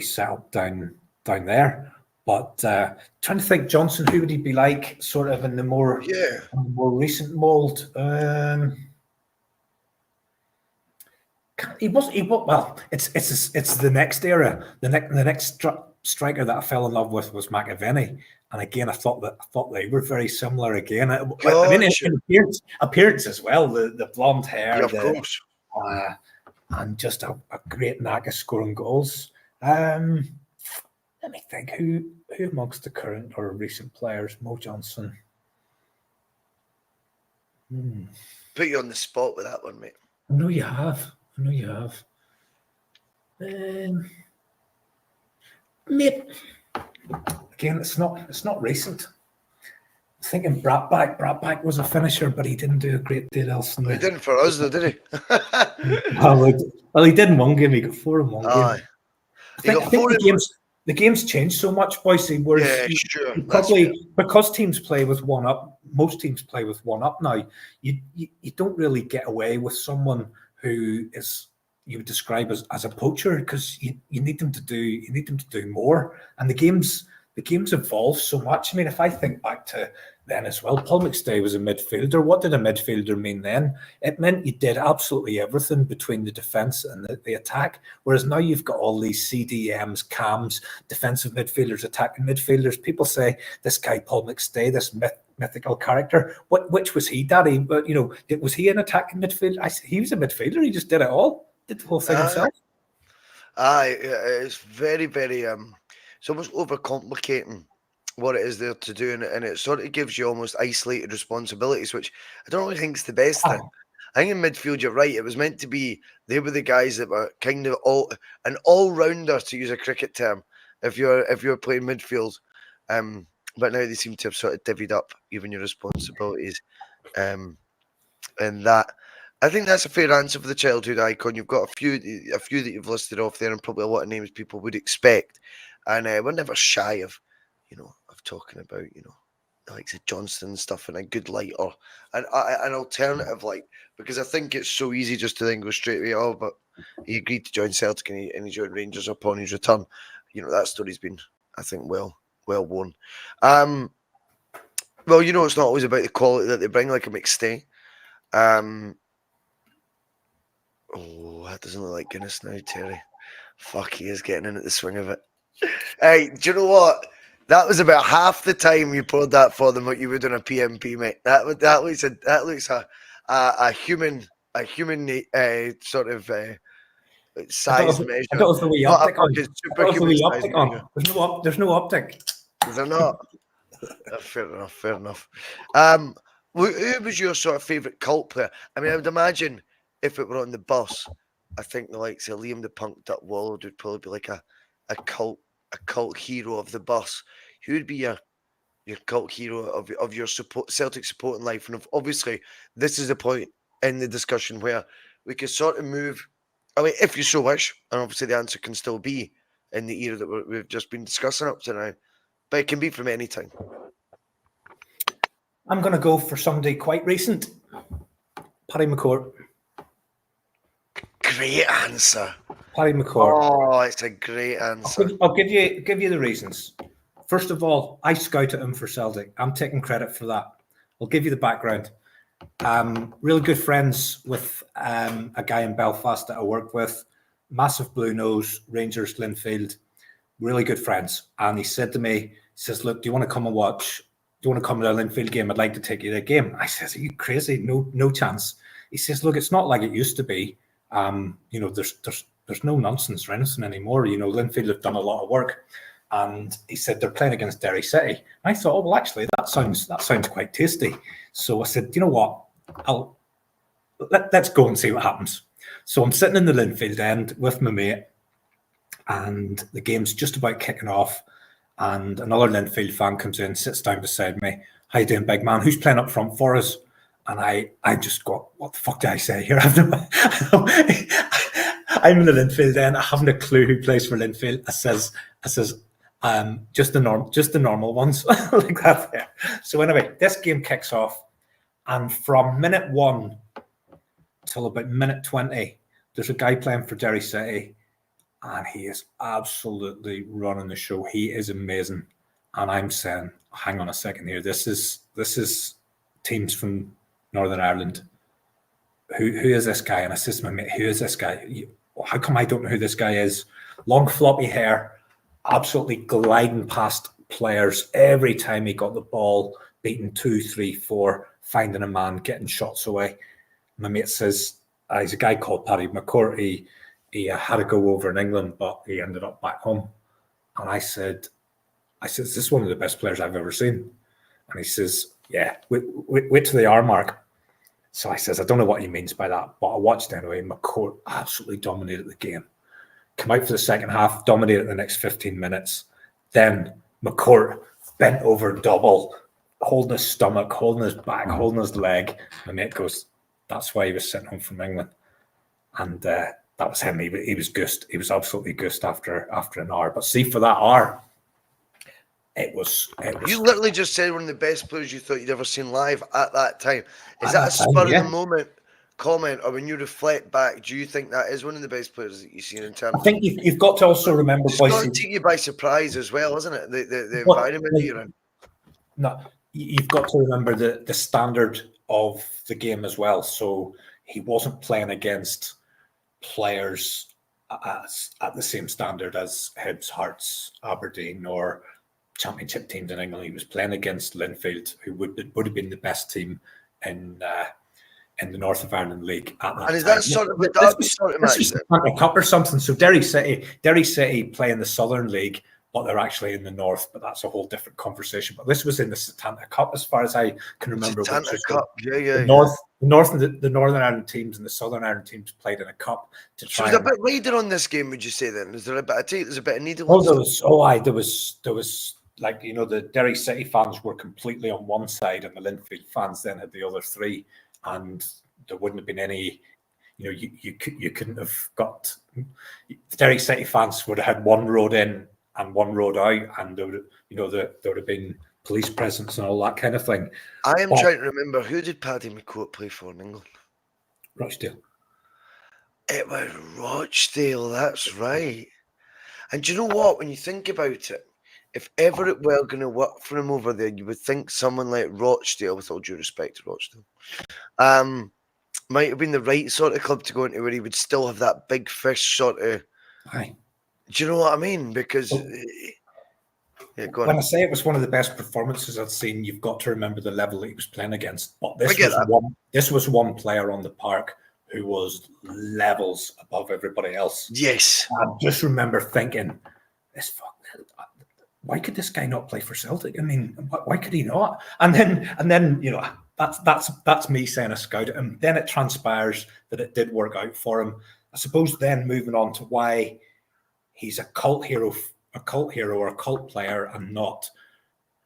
setup down there. But trying to think, Johnson, who would he be like, sort of in the more recent mould? He was well. It's the next era. The next striker that I fell in love with was McAvenny, and again I thought they were very similar. Again, I mean, in appearance as well. The blonde hair, of course, and just a great knack of scoring goals. Let me think. Who amongst the current or recent players? Mo Johnson. Put you on the spot with that one, mate. I know you have. Mate, again, it's not recent. I'm thinking Bratback was a finisher, but he didn't do a great deal else. He didn't for us, though, did he? Well, he did in one game. He got 4 in one game. I think the game's changed so much, Bhoycie. Whereas probably because teams play with one up, most teams play with one up now. You don't really get away with someone who is you would describe as a poacher, because you need them to do more. And the game's evolved so much. I mean, if I think back to then as well, Paul McStay was a midfielder. What did a midfielder mean then? It meant you did absolutely everything between the defence and the attack. Whereas now you've got all these CDMs, cams, defensive midfielders, attacking midfielders. People say this guy Paul McStay, this mythical character. Which was he, Daddy? But was he an attacking midfielder? He was a midfielder. He just did it all. Did the whole thing himself. It's very, very it's almost overcomplicating what it is there to do, and it sort of gives you almost isolated responsibilities, which I don't really think is the best thing. I think in midfield, you're right. It was meant to be they were the guys that were kind of an all-rounder, to use a cricket term, if you're playing midfield. But now they seem to have sort of divvied up even your responsibilities. And that, I think that's a fair answer for the childhood icon. You've got a few that you've listed off there, and probably a lot of names people would expect. And we're never shy of talking about, like the Johnston and stuff in a good light, or an alternative light, because I think it's so easy just to then go straight away, but he agreed to join Celtic and he joined Rangers upon his return. That story's been, I think, well worn. Well, it's not always about the quality that they bring, like a McStay. That doesn't look like Guinness now, Terry. Fuck, he is getting in at the swing of it. Hey, do you know what? That was about half the time you poured that for them what you would on a P.M.P, mate. That looks a human sort of size measure. I thought it was the wee optic on. There's no optic. Is there not? Fair enough. Who was your sort of favourite cult player? I mean, I would imagine if it were on the bus, I think the likes of Liam the Punked Up Wallowed would probably be like a cult hero of the bus. Who would be your cult hero of your Celtic supporting life? And obviously, this is the point in the discussion where we can sort of move. I mean, if you so wish, and obviously the answer can still be in the era that we've just been discussing up to now, but it can be from any time. I'm going to go for somebody quite recent. Paddy McCourt. Great answer. Paddy McCourt. Oh, it's a great answer. I'll give you the reasons. First of all, I scouted him for Celtic. I'm taking credit for that. I'll give you the background. Really good friends with a guy in Belfast that I worked with. Massive blue nose, Rangers, Linfield. Really good friends. And he said to me, he says, "Look, do you want to come and watch? Do you want to come to a Linfield game? I'd like to take you to the game." I says, "Are you crazy? No chance." He says, "Look, it's not like it used to be. There's no nonsense or anything anymore. Linfield have done a lot of work." And he said they're playing against Derry City. And I thought, oh well, actually that sounds quite tasty. So I said, you know what? Let's go and see what happens. So I'm sitting in the Linfield end with my mate, and the game's just about kicking off. And another Linfield fan comes in, sits down beside me. "How you doing, big man? Who's playing up front for us?" And I just go, what the fuck did I say here? I'm in the Linfield end. I haven't a clue who plays for Linfield. I says, just the normal ones like that. Yeah. So anyway, this game kicks off, and from minute 1 till about minute 20, there's a guy playing for Derry City, and he is absolutely running the show. He is amazing, and I'm saying, hang on a second here. This is teams from Northern Ireland. Who is this guy? And I said to my mate, "Who is this guy? How come I don't know who this guy is?" Long floppy hair, absolutely gliding past players every time he got the ball, beating 2, 3, 4, finding a man, getting shots away. My mate says, he's a guy called Paddy McCourt. He had to go over in England, but he ended up back home. And I said, "Is this one of the best players I've ever seen?" And he says, "Yeah, wait till the hour mark." So I says, I don't know what he means by that, but I watched anyway. McCourt absolutely dominated the game. Come out for the second half, dominated the next 15 minutes. Then McCourt bent over double, holding his stomach, holding his back, holding his leg. My mate goes, "That's why he was sent home from England." And that was him. He was gushed. He was absolutely gushed after an hour. But see, for that hour, it was. You literally just said one of the best players you thought you'd ever seen live at that time. Is that a spur of the moment comment, or when you reflect back, do you think that is one of the best players that you've seen in terms I think you've got to also remember, it's got to Bhoycie, take you by surprise as well, isn't it? The what, environment that you're in. no, you've got to remember the standard of the game as well. So he wasn't playing against players at the same standard as Hibs, Hearts, Aberdeen, or Championship teams in England. He was playing against Linfield, who would have been the best team in the North of Ireland League at that And is time. that sort of a derby sort of match This then? was a cup or something. So Derry City play in the Southern League, but they're actually in the North. But that's a whole different conversation. But this was in the Setanta Cup, as far as I can remember. Setanta Cup, yeah. The Northern Ireland teams and the Southern Ireland teams played in a cup to try. So there's a bit rider on this game, would you say? Then is there a bit of there's a bit of needle? Oh, there was like, you know, the Derry City fans were completely on one side, and the Linfield fans then had the other three, and there wouldn't have been any. You know, you couldn't have got the Derry City fans would have had one road in and one road out, and there would have been police presence and all that kind of thing. I am trying to remember, who did Paddy McCourt play for in England? Rochdale. It was Rochdale, that's right. And do you know what? When you think about it, if ever it were going to work for him over there, you would think someone like Rochdale, with all due respect to Rochdale, might have been the right sort of club to go into, where he would still have that big fish sort of. Aye. Do you know what I mean? Because yeah, go on. When I say it was one of the best performances I've seen, you've got to remember the level that he was playing against. But this was one player on the park who was levels above everybody else. Yes. I just remember thinking, why could this guy not play for Celtic? I mean, why could he not? And then you know, that's me saying a scout at him. Then it transpires that it did work out for him. I suppose then moving on to why he's a cult hero or a cult player and not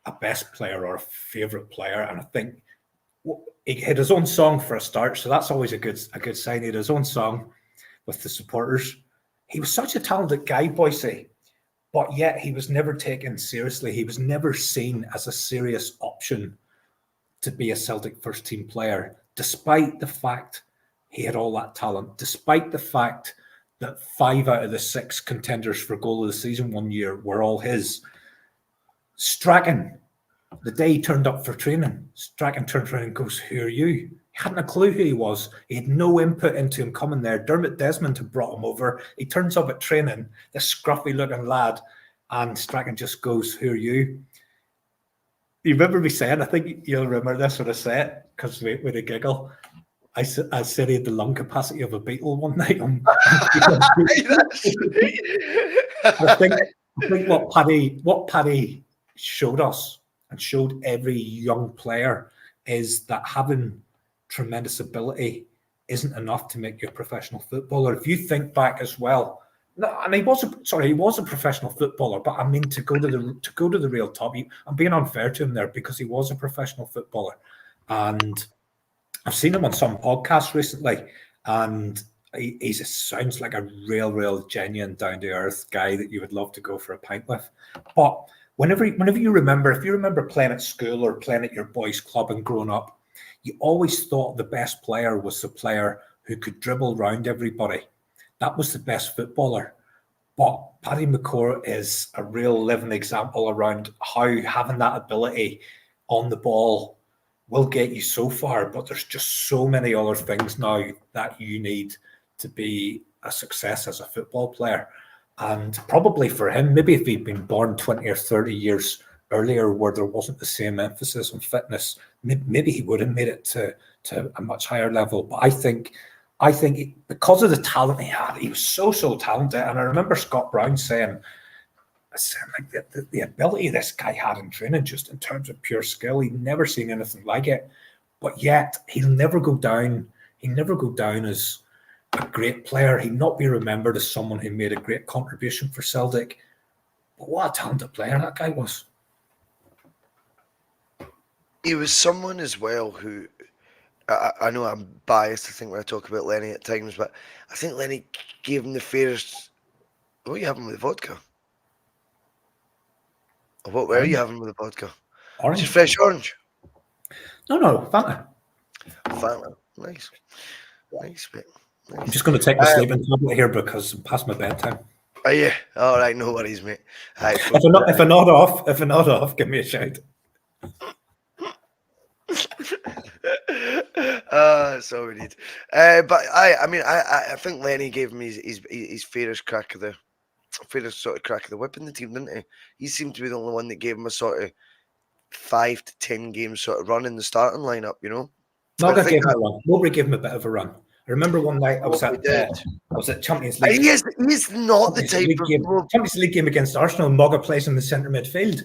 a best player or a favourite player. And I think he had his own song for a start, so that's always a good sign. He had his own song with the supporters. He was such a talented guy, Bhoycie, but yet he was never taken seriously. He was never seen as a serious option to be a Celtic first team player, despite the fact he had all that talent, despite the fact that 5 out of the 6 contenders for goal of the season one year were all his. Strachan, the day he turned up for training, Strachan turns around and goes, "Who are you?" He hadn't a clue who he was. He had no input into him coming there. Dermot Desmond had brought him over. He turns up at training, this scruffy looking lad, and Strachan just goes, "Who are you?" You remember me saying, I think you'll remember this when I say it, because with a giggle, I said he had the lung capacity of a beetle one night. I think what Paddy showed us and showed every young player is that having tremendous ability isn't enough to make you a professional footballer. If you think back as well, and he was a professional footballer, but I mean to go to the real top. I'm being unfair to him there because he was a professional footballer, and I've seen him on some podcasts recently, and he just sounds like a real genuine down to earth guy that you would love to go for a pint with. But whenever you remember, if you remember playing at school or playing at your boys' club and growing up, you always thought the best player was the player who could dribble round everybody. That was the best footballer. But Paddy McCourt is a real living example around how having that ability on the ball will get you so far, but there's just so many other things now that you need to be a success as a football player. And probably for him, maybe if he'd been born 20 or 30 years earlier where there wasn't the same emphasis on fitness, maybe he would have made it to a much higher level. But I think because of the talent he had, he was so talented. And I remember Scott Brown saying like the ability this guy had in training, just in terms of pure skill, he'd never seen anything like it. But yet he'll never go down. He'll never go down as a great player. He'll not be remembered as someone who made a great contribution for Celtic. But what a talented player that guy was. He was someone as well who, I know I'm biased, I think, when I talk about Lenny at times, but I think Lenny gave him the fairest. What are you having with the vodka? Or what were you having with the vodka? Orange. Just fresh orange? No, Fanta. Fanta, nice. Nice, mate. I'm Nice. just going to take my sleeping tablet here because I'm past my bedtime. Oh yeah, all right, no worries, mate. Right, If I'm not off, give me a shout. That's all we need. But I mean, I think Lenny gave him his fairest sort of crack of the whip in the team, didn't he? He seemed to be the only one that gave him a sort of 5 to 10 game sort of run in the starting lineup. You know, I Mugger think gave him a run. Mowbray gave him a bit of a run. I remember one night I was we did. at Champions League. He's not the type of Champions League game against Arsenal. Mugger plays in the centre midfield.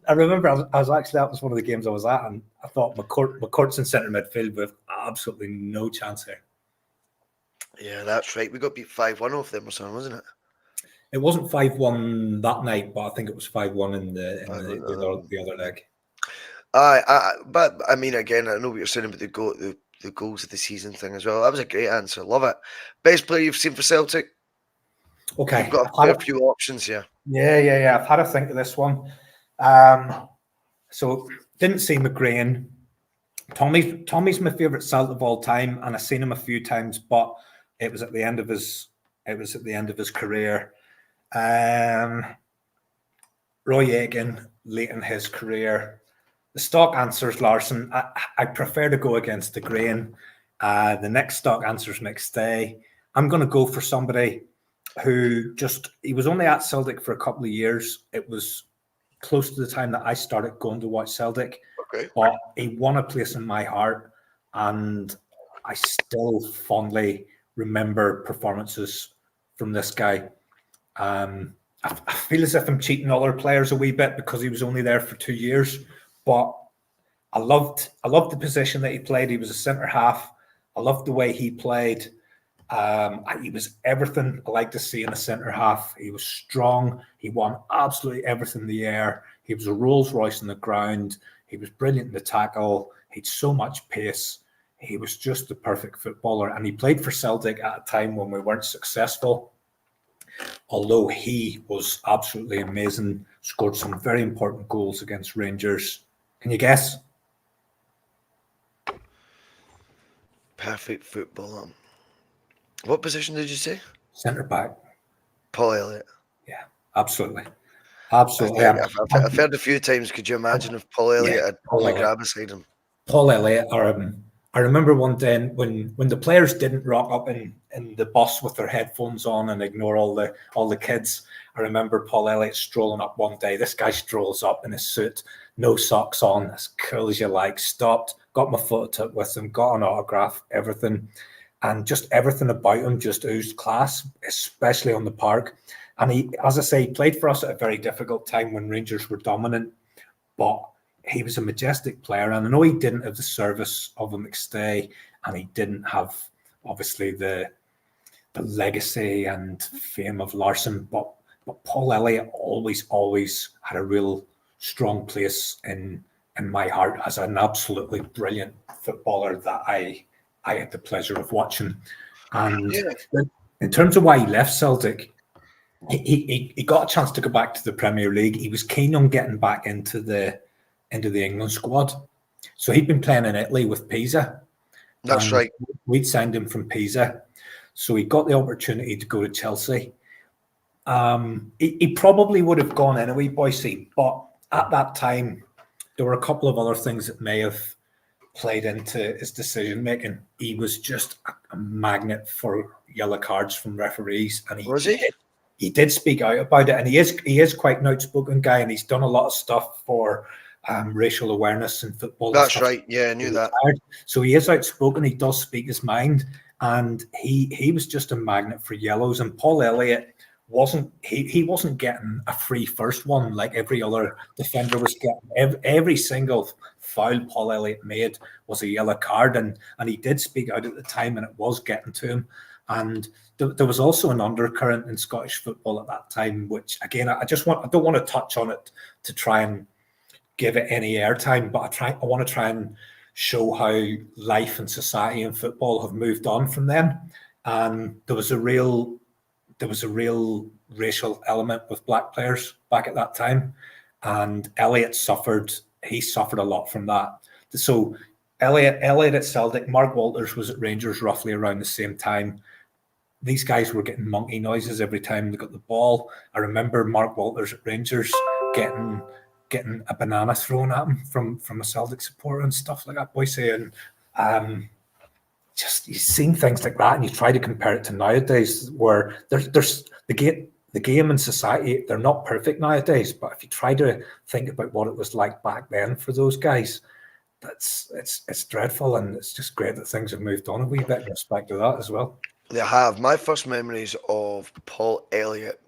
I remember I was actually, that was one of the games I was at, and I thought McCourt's in centre midfield with absolutely no chance here. Yeah, that's right. We got beat 5-1 off them or something, wasn't it? It wasn't 5-1 that night, but I think it was 5-1 in the other leg. But I mean, again, I know what you're saying about the goals of the season thing as well. That was a great answer. Love it. Best player you've seen for Celtic? Okay. You've got a fair few options here. Yeah. I've had a think of this one. So didn't see McGrain. Tommy's my favourite Celt of all time, and I've seen him a few times, but it was at the end of his career. Roy Aitken, late in his career. The stock answer is Larson. I prefer to go against the grain. The next stock answer is McStay. I'm going to go for somebody who he was only at Celtic for a couple of years. It was close to the time that I started going to watch Celtic. Okay. But he won a place in my heart, and I still fondly remember performances from this guy. I feel as if I'm cheating other players a wee bit because he was only there for 2 years, but I loved the position that he played. He was a centre half. I loved the way he played. He was everything I like to see in a centre half. He was strong. He won absolutely everything in the air. He was a Rolls Royce on the ground. He was brilliant in the tackle. He had so much pace. He was just the perfect footballer, and he played for Celtic at a time when we weren't successful. Although he was absolutely amazing, scored some very important goals against Rangers. Can you guess? Perfect footballer. What position did you say? Centre back. Paul Elliot. Yeah, absolutely. I've heard a few times. Could you imagine if Paul Elliot had Paul McGrath beside him? Paul Elliot, I remember one day when the players didn't rock up in the bus with their headphones on and ignore all the kids. I remember Paul Elliot strolling up one day. This guy strolls up in his suit, no socks on, as cool as you like, stopped, got my photo took with him, got an autograph, everything. And just everything about him just oozed class, especially on the park. And he, as I say, he played for us at a very difficult time when Rangers were dominant, but he was a majestic player. And I know he didn't have the service of a McStay, and he didn't have, obviously, the legacy and fame of Larson, but Paul Elliot always had a real strong place in my heart as an absolutely brilliant footballer that I had the pleasure of watching. And in terms of why he left Celtic, he got a chance to go back to the Premier League. He was keen on getting back into the England squad. So he'd been playing in Italy with Pisa. That's right. We'd signed him from Pisa. So he got the opportunity to go to Chelsea. He probably would have gone anyway, Bhoycie, but at that time, there were a couple of other things that may have played into his decision making. He was just a magnet for yellow cards from referees, and he did speak out about it. And he is quite an outspoken guy, and he's done a lot of stuff for racial awareness in football. That's right. Yeah, I knew that. So he is outspoken. He does speak his mind, and he was just a magnet for yellows. And Paul Elliot wasn't getting a free first one like every other defender was getting. Every single foul Paul Elliot made was a yellow card, and he did speak out at the time, and it was getting to him. And there was also an undercurrent in Scottish football at that time, which again I don't want to touch on it to try and give it any airtime, but I want to try and show how life and society and football have moved on from then. And there was a real racial element with black players back at that time, and Elliot suffered a lot from that. So Elliot at Celtic, Mark Walters was at Rangers roughly around the same time. These guys were getting monkey noises every time they got the ball. I remember Mark Walters at Rangers getting a banana thrown at him from a Celtic supporter and stuff like that. Bhoycie, and just you've seen things like that, and you try to compare it to nowadays, where there's the game and society. They're not perfect nowadays, but if you try to think about what it was like back then for those guys, it's dreadful, and it's just great that things have moved on a wee bit in respect to that as well. They have. My first memories of Paul Elliot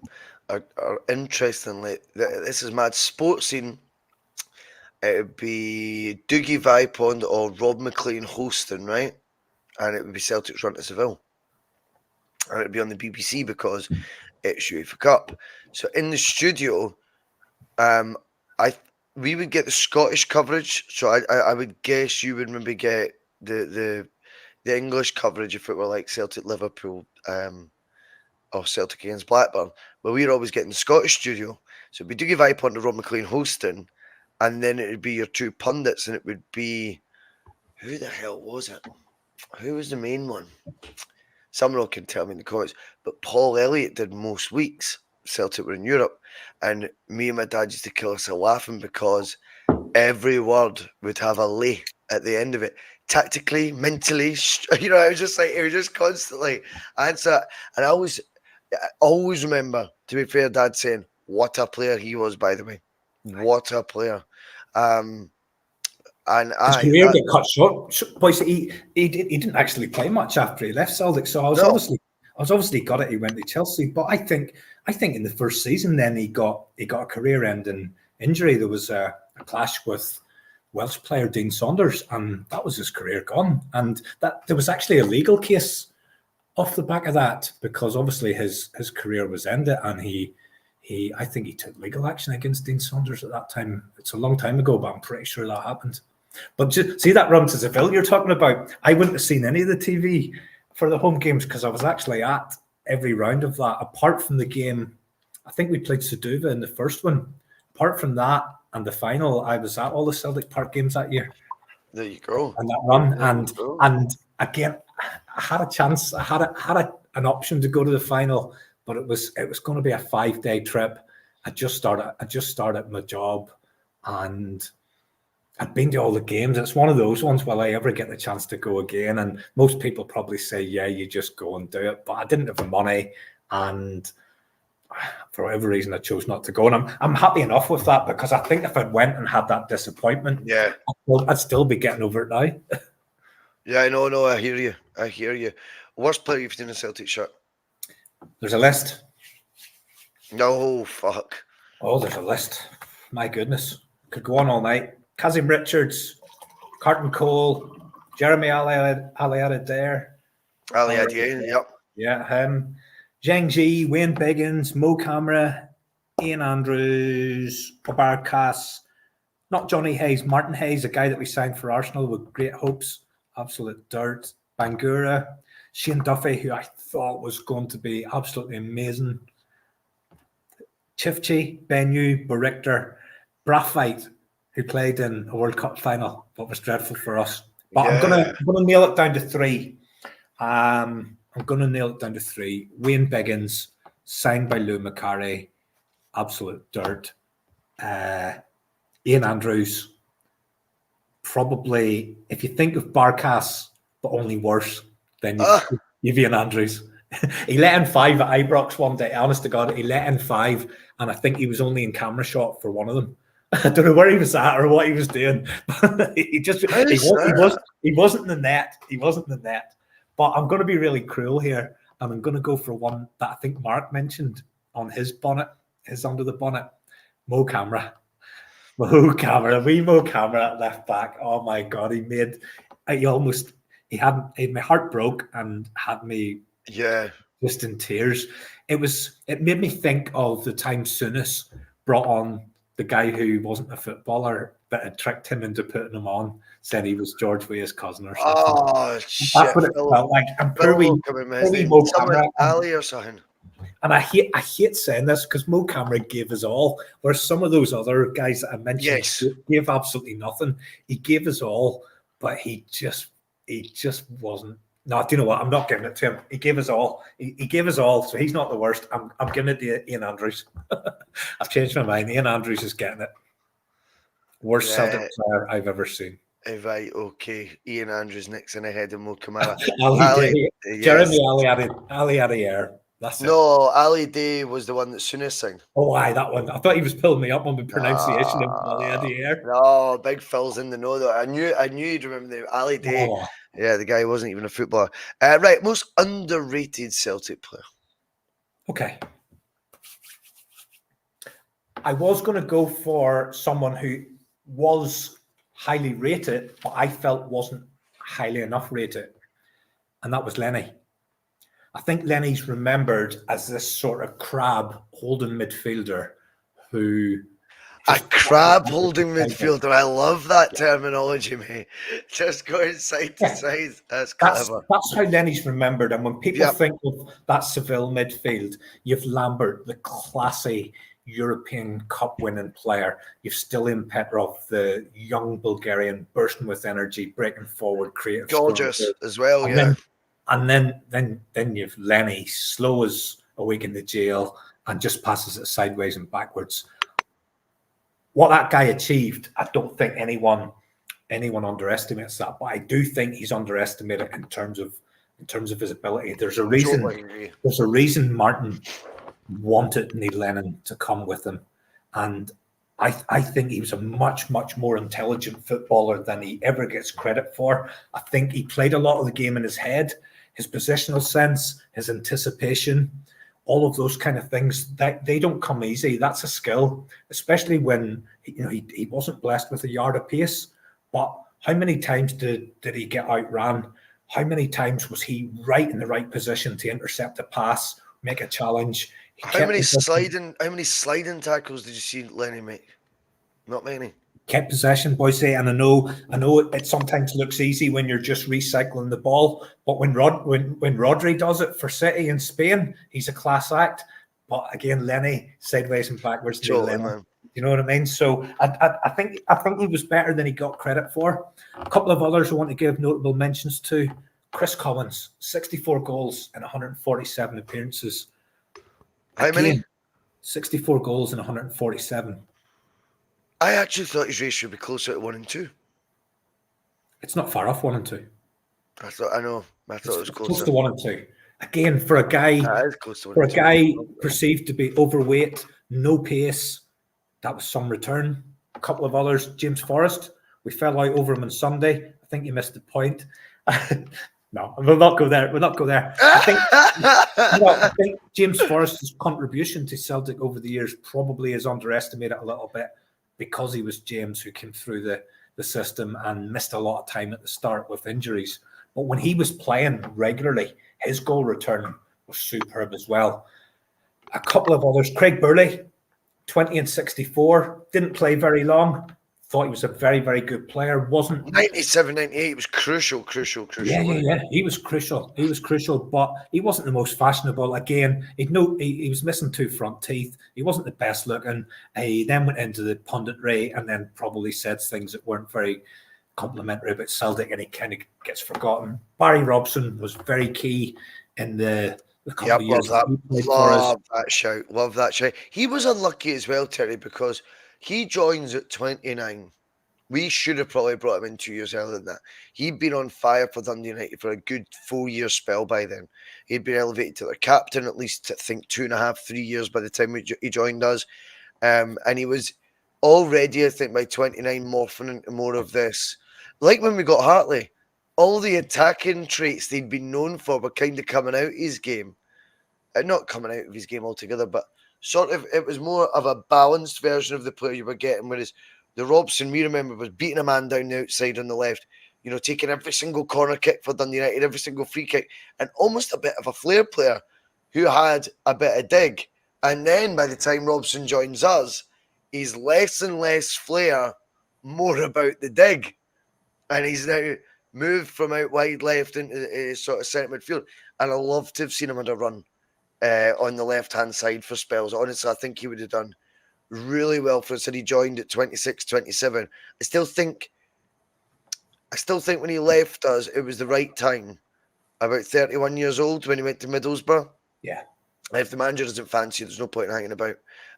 are interestingly, this is mad sports scene. It would be Dougie Vipond or Rob McLean hosting, right? And it would be Celtic's run to Seville. And it would be on the BBC because it's UEFA Cup. So in the studio, we would get the Scottish coverage. So I would guess you would maybe get the English coverage if it were like Celtic Liverpool or Celtic against Blackburn. But we were always getting the Scottish studio. So it'd be Dougie Vipond and Rob McLean hosting. And then it would be your two pundits, and it would be, who the hell was it? Who was the main one? Someone can tell me in the comments. But Paul Elliott did most weeks. Celtic were in Europe. And me and my dad used to kill us laughing because every word would have a lay at the end of it. Tactically, mentally, it was just constantly answer. And I always remember, to be fair, Dad saying, what a player he was, by the way. What a player. And his career got cut short. Bhoycie, he didn't actually play much after he left Celtic, so I was obviously gutted he went to Chelsea. But I think in the first season, then he got a career-ending injury. There was a clash with Welsh player Dean Saunders, and that was his career gone. And that there was actually a legal case off the back of that because obviously his career was ended, and I think he took legal action against Dean Saunders at that time. It's a long time ago, but I'm pretty sure that happened. But just, see that run to Seville you're talking about? I wouldn't have seen any of the TV for the home games because I was actually at every round of that. Apart from the game, I think we played Suduva in the first one. Apart from that and the final, I was at all the Celtic Park games that year. There you go. And that run, and again, I had a chance. I had an option to go to the final. But it was going to be a 5-day trip. I just started my job, and I'd been to all the games. It's one of those ones. Will I ever get the chance to go again? And most people probably say, yeah, you just go and do it. But I didn't have the money, and for whatever reason, I chose not to go. And I'm happy enough with that because I think if I'd went and had that disappointment, yeah, I'd still be getting over it now. Yeah, no, I hear you. Worst player you've seen in a Celtic shirt? There's a list. No, fuck. Oh, there's a list. My goodness. Could go on all night. Kazim Richards, Carton Cole, Jeremy Aliadadair. Aliadadair, yep. Yeah, him. Zheng Ji, Wayne Biggins, Mo Camara, Ian Andrews, Barkas, not Johnny Hayes, Martin Hayes, a guy that we signed for Arsenal with great hopes. Absolute dirt. Bangura. Shane Duffy, who I thought was going to be absolutely amazing. Chifchi, Benyu, Borichter, Brathwaite, who played in a World Cup final, but was dreadful for us. But yeah. I'm gonna nail it down to three. Wayne Biggins, signed by Lou Macari, absolute dirt. Ian Andrews, probably, if you think of Barkas, but only worse, then you've Ian Andrews. He let in 5 at Ibrox one day. Honest to God, he let in 5, and I think he was only in camera shot for one of them. I don't know where he was at or what he was doing. he wasn't in the net. He wasn't in the net. But I'm going to be really cruel here, and I'm going to go for one that I think Mark mentioned on his bonnet, his Under the Bonnet. Mo Camara at left back. Oh my God, he had my heart broke and had me just in tears. It made me think of the time Souness brought on the guy who wasn't a footballer but had tricked him into putting him on, said he was George Weah's cousin or something. Oh shit! That's what it felt like. And poor Mo Camara, Ali or something. And I hate saying this because Mo Camara gave his all, whereas some of those other guys that I mentioned gave absolutely nothing. He gave his all, but he just wasn't. No, do you know what? I'm not giving it to him. He gave us all. He gave us all, so he's not the worst. I'm giving it to Ian Andrews. I've changed my mind. Ian Andrews is getting it. Worst Celtic player I've ever seen. Right, okay. Ian Andrews next in ahead and we'll come out. Ali, yes. Jeremy Ali had the air. That's no, Ali Day was the one that Soonest sang. Oh, aye, that one. I thought he was pulling me up on the pronunciation of Ali had the air. No, Big Phil's in the know though. I knew you'd remember the Ali Day. Oh. Yeah, the guy wasn't even a footballer. Right, most underrated Celtic player. Okay. I was going to go for someone who was highly rated, but I felt wasn't highly enough rated, and that was Lenny. I think Lenny's remembered as this sort of crab holding midfielder who... A crab holding midfielder. I love that terminology, mate. Just going side to side. That's clever. That's how Lenny's remembered. And when people think of that Seville midfield, you've Lambert, the classy European Cup winning player. You've Stilian Petrov, the young Bulgarian, bursting with energy, breaking forward, creative, gorgeous as well. And then you've Lenny, slow as a week in the jail, and just passes it sideways and backwards. What that guy achieved, I don't think anyone underestimates that, but I do think he's underestimated in terms of his ability. There's a reason Martin wanted Neil Lennon to come with him, and I think he was a much more intelligent footballer than he ever gets credit for. I think he played a lot of the game in his head, his positional sense, his anticipation. All of those kind of things, that they don't come easy. That's a skill, especially when he wasn't blessed with a yard of pace. But how many times did he get outran? How many times was he right in the right position to intercept a pass, make a challenge? How many sliding tackles did you see Lenny make? Not many. Kept possession, Bhoycie, and I know it sometimes looks easy when you're just recycling the ball, but when Rodri does it for City in Spain, he's a class act. But again, Lenny, sideways and backwards. Totally, man. You know what I mean? So I think he was better than he got credit for. A couple of others I want to give notable mentions to. Chris Collins, 64 goals in 147 appearances. How many? 64 goals in 147. I actually thought his ratio would be closer to 1 and 2. It's not far off 1 and 2. I thought it was closer. Close to 1 and 2. Again, for a guy perceived to be overweight, no pace, that was some return. A couple of others, James Forrest, we fell out over him on Sunday. I think you missed the point. No, we'll not go there. I think James Forrest's contribution to Celtic over the years probably is underestimated a little bit, because he was James who came through the system and missed a lot of time at the start with injuries. But when he was playing regularly, his goal return was superb as well. A couple of others, Craig Burley, 20 and 64, didn't play very long. Thought he was a very, very good player. Wasn't 97, 98 was crucial. Yeah. He was crucial, but he wasn't the most fashionable. Again, he was missing 2 front teeth. He wasn't the best looking. He then went into the punditry and then probably said things that weren't very complimentary about Celtic, and he kind of gets forgotten. Barry Robson was very key in the couple of years. Love that shout. He was unlucky as well, Terry, because he joins at 29. We should have probably brought him in 2 years earlier than that. He'd been on fire for Dundee United for a good 4-year spell by then. He'd been elevated to their captain at least, I think, 2.5, 3 years by the time he joined us. And he was already, I think, by 29, morphing into more of this. Like when we got Hartley, all the attacking traits they'd been known for were kind of coming out of his game. Not coming out of his game altogether, but sort of, it was more of a balanced version of the player you were getting, whereas the Robson, we remember, was beating a man down the outside on the left, taking every single corner kick for Dundee United, every single free kick, and almost a bit of a flair player who had a bit of dig. And then by the time Robson joins us, he's less and less flair, more about the dig. And he's now moved from out wide left into sort of centre midfield. And I love to have seen him on a run on the left-hand side for spells. Honestly, I think he would have done really well for us had he joined at 26, 27. I still think I still think when he left us, it was the right time. About 31 years old when he went to Middlesbrough. Yeah. If the manager doesn't fancy, there's no point in hanging about.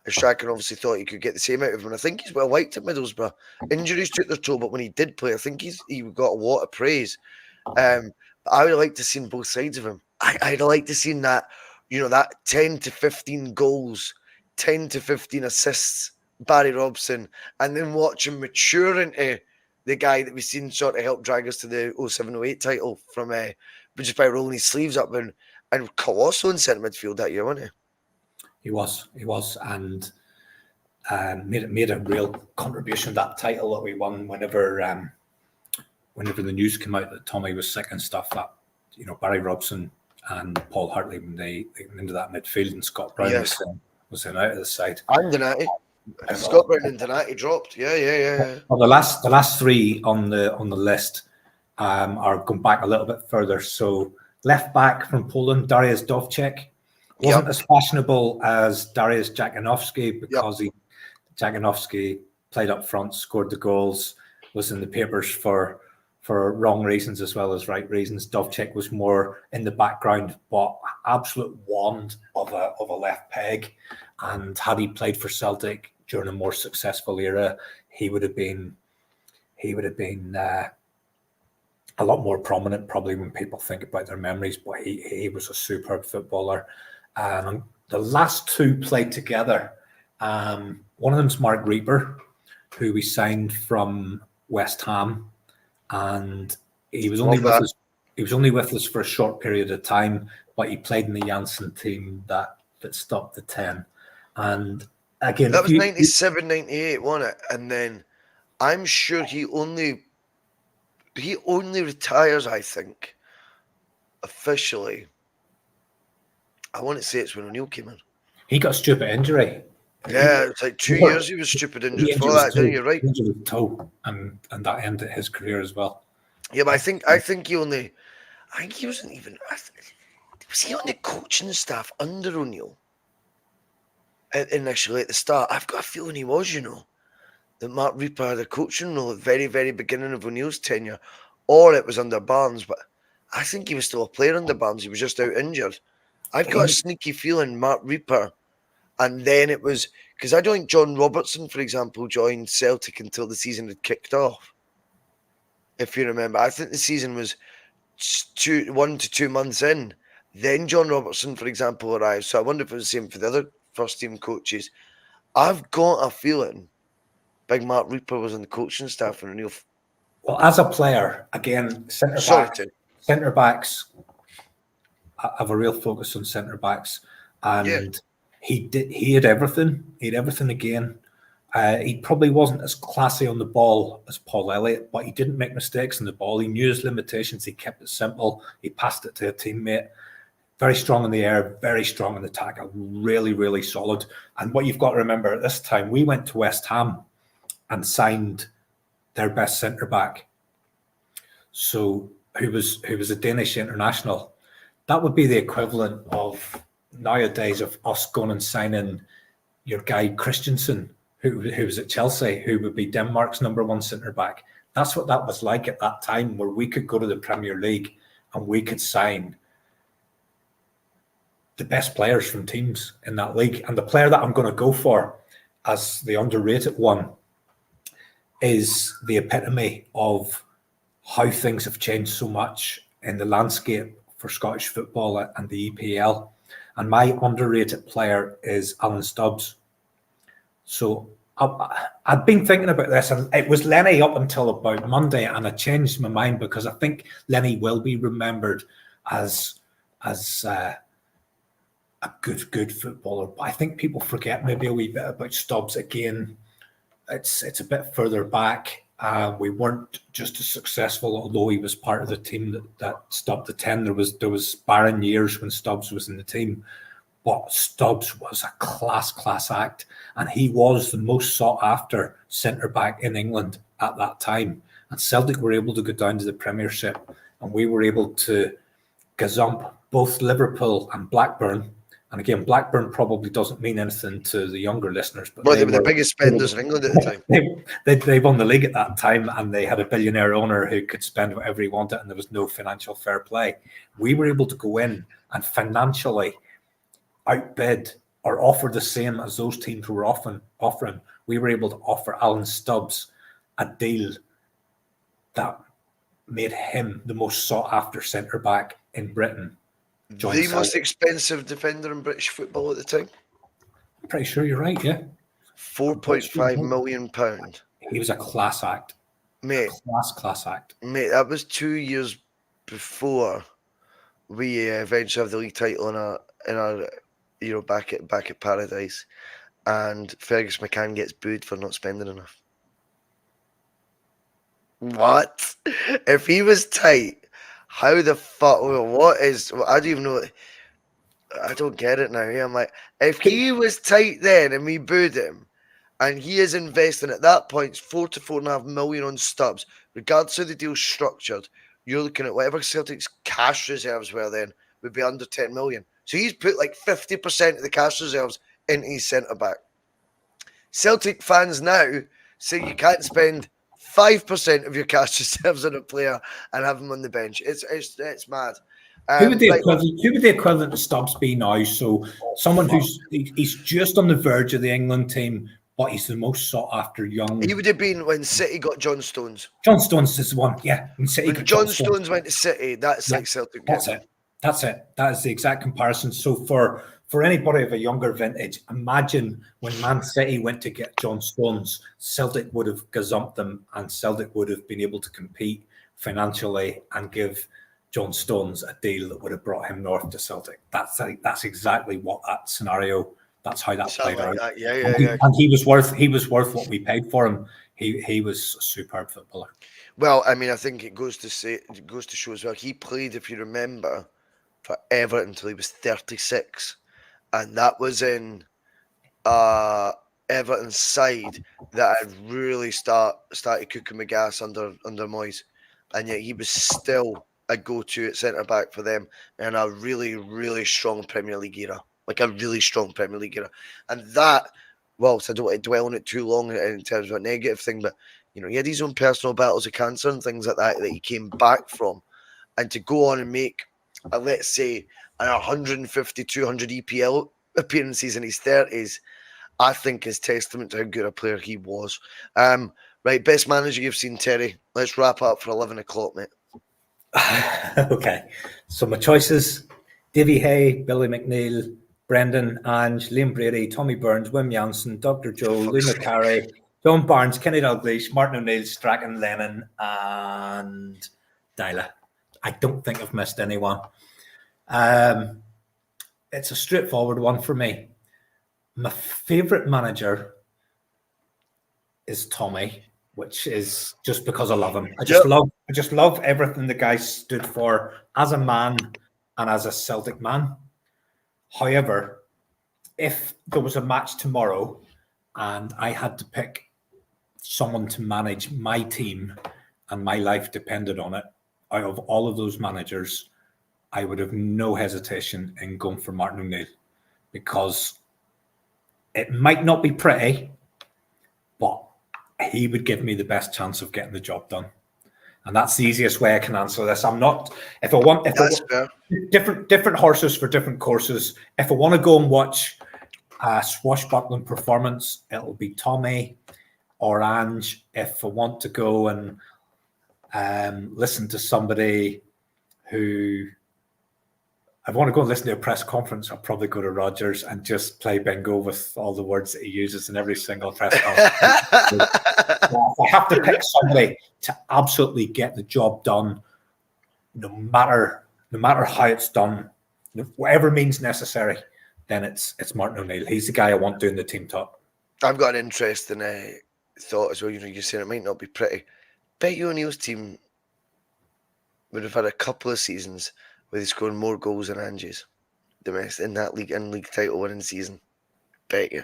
Strachan obviously thought he could get the same out of him. And I think he's well liked at Middlesbrough. Injuries took their toll, but when he did play, I think he got a lot of praise. But I would like to see both sides of him. I'd like to see that, that 10 to 15 goals, 10 to 15 assists, Barry Robson, and then watch him mature into the guy that we've seen sort of help drag us to the 07-08 title from just by rolling his sleeves up and colossal in centre midfield that year, wasn't he? He was, and made a real contribution to that title that we won whenever the news came out that Tommy was sick and stuff. That Barry Robson and Paul Hartley, when they went into that midfield, and Scott Brown was then out of the side. And Donati. Scott Brown and Donati dropped. Yeah. Well, the last three on the list are going back a little bit further. So left back from Poland, Dariusz Dovcek, wasn't as fashionable as Dariusz Jakanowski because Jakanowski played up front, scored the goals, was in the papers for wrong reasons as well as right reasons. Dovcek was more in the background, but absolute wand of a left peg. And had he played for Celtic during a more successful era, he would have been a lot more prominent probably when people think about their memories. But he was a superb footballer. The last two played together. One of them's Mark Reaper, who we signed from West Ham, and he was only with us for a short period of time, but he played in the Janssen team that stopped the 10. And again, that was 97, 98, wasn't it? And then I'm sure he only retires, I think, officially. I want to say it's when O'Neill came in. He got a stupid injury. Yeah, it's like 2 years he was stupid injured before that. You're right. Injured his toe, and that ended his career as well. Yeah, but I think he wasn't even. Was he on the coaching staff under O'Neill? Initially at the start, I've got a feeling he was. That Mark Reaper had a coaching role at the very, very beginning of O'Neill's tenure, or it was under Barnes. But I think he was still a player under Barnes. He was just out injured. I've got a sneaky feeling Mark Reaper, and then it was because I don't think John Robertson, for example, joined Celtic until the season had kicked off. If you remember, I think the season was 1 to 2 months in. Then John Robertson, for example, arrived. So I wonder if it was the same for the other first team coaches. I've got a feeling Big Mark Reaper was on the coaching staff for O'Neill. Well, as a player, again, centre backs have a real focus on centre backs, and he had everything. He had everything again. He probably wasn't as classy on the ball as Paul Elliot, but he didn't make mistakes on the ball. He knew his limitations. He kept it simple. He passed it to a teammate. Very strong in the air, very strong in the tackle, really, really solid. And what you've got to remember at this time, we went to West Ham and signed their best centre back. So who was a Danish international. That would be the equivalent of nowadays of us going and signing your guy Christensen, who was at Chelsea, who would be Denmark's number one centre back. That's what that was like at that time, where we could go to the Premier League and we could sign the best players from teams in that league. And the player that I'm going to go for as the underrated one is the epitome of how things have changed so much in the landscape for Scottish football and the EPL. And my underrated player is Alan Stubbs. So I'd been thinking about this, and it was Lenny up until about Monday, and I changed my mind because I think Lenny will be remembered as a good footballer. But I think people forget maybe a wee bit about Stubbs again. It's a bit further back. We weren't just as successful, although he was part of the team that stopped the 10. There was barren years when Stubbs was in the team, but Stubbs was a class act, and he was the most sought after centre back in England at that time. And Celtic were able to go down to the Premiership, and we were able to gazump both Liverpool and Blackburn And again, Blackburn probably doesn't mean anything to the younger listeners, but Well, they were the biggest spenders in England at the time. They won the league at that time, and they had a billionaire owner who could spend whatever he wanted, and there was no financial fair play. We were able to go in and financially outbid or offer the same as those teams were offering. We were able to offer Alan Stubbs a deal that made him the most sought-after centre-back in Britain. The most expensive defender in British football at the time. I'm pretty sure you're right, yeah. £4.5 million. He was a class act. Mate. Class act. Mate, that was 2 years before we eventually have the league title in our back at Paradise, and Fergus McCann gets booed for not spending enough. What? If he was tight, how the fuck? What is? I don't even know. I don't get it now. Yeah, I'm like, if he was tight then and we booed him, and he is investing at that point $4 to $4.5 million on Stubbs, regardless of the deal structured, you're looking at whatever Celtic's cash reserves were then would be under 10 million. So he's put like 50% of the cash reserves into his centre back. Celtic fans now say you can't spend 5% of your cash reserves on a player and have him on the bench. It's mad. Who would the equivalent to Stubbs be now? So someone he's just on the verge of the England team, but he's the most sought after young. He would have been when City got John Stones. John Stones is the one, yeah. When John Stones went to City, that's like Celtic. That's it. That is the exact comparison. So for anybody of a younger vintage, imagine when Man City went to get John Stones, Celtic would have gazumped them, and Celtic would have been able to compete financially and give John Stones a deal that would have brought him north to Celtic. That's exactly what that scenario. That's how that played out. And he was worth what we paid for him. He was a superb footballer. Well, I mean, I think it goes to show as well. He played, if you remember, for Everton until he was 36, and that was in Everton's side that had really started cooking the gas under Moyes, and yet he was still a go-to at centre back for them in a really, really strong Premier League era. Like a really strong Premier League era. And that, well, so I don't want to dwell on it too long in terms of a negative thing, but, you know, he had his own personal battles of cancer and things like that he came back from. And to go on and make, let's say, 150, 200 EPL appearances in his 30s, I think is testament to how good a player he was. Right, best manager you've seen, Terry. Let's wrap up for 11 o'clock, mate. Okay, so my choices: Davy Hay, Billy McNeil, Brendan Ange, Liam Brady, Tommy Burns, Wim Janssen, Dr. Joe, Lou McCarry, John Barnes, Kenny Dalglish, Martin O'Neill, Strachan Lennon, and Dyla. I don't think I've missed anyone. It's a straightforward one for me. My favourite manager is Tommy, which is just because I love him. I just love everything the guy stood for as a man and as a Celtic man. However, if there was a match tomorrow and I had to pick someone to manage my team and my life depended on it, out of all of those managers, I would have no hesitation in going for Martin O'Neill, because it might not be pretty, but he would give me the best chance of getting the job done. And that's the easiest way I can answer this. I'm not, different horses for different courses. If I want to go and watch a swashbuckling performance, it'll be Tommy or Ange. If I want to go and listen to somebody who, I want to go and listen to a press conference, I'll probably go to Rodgers and just play bingo with all the words that he uses in every single press conference. If I have to pick somebody to absolutely get the job done, no matter how it's done, whatever means necessary, then it's Martin O'Neill. He's the guy I want doing the team top. I've got an interesting thought as well. You know, you're saying it might not be pretty. Bet you O'Neill's team would have had a couple of seasons where they scored more goals than Ange's in that league title winning season. Bet you.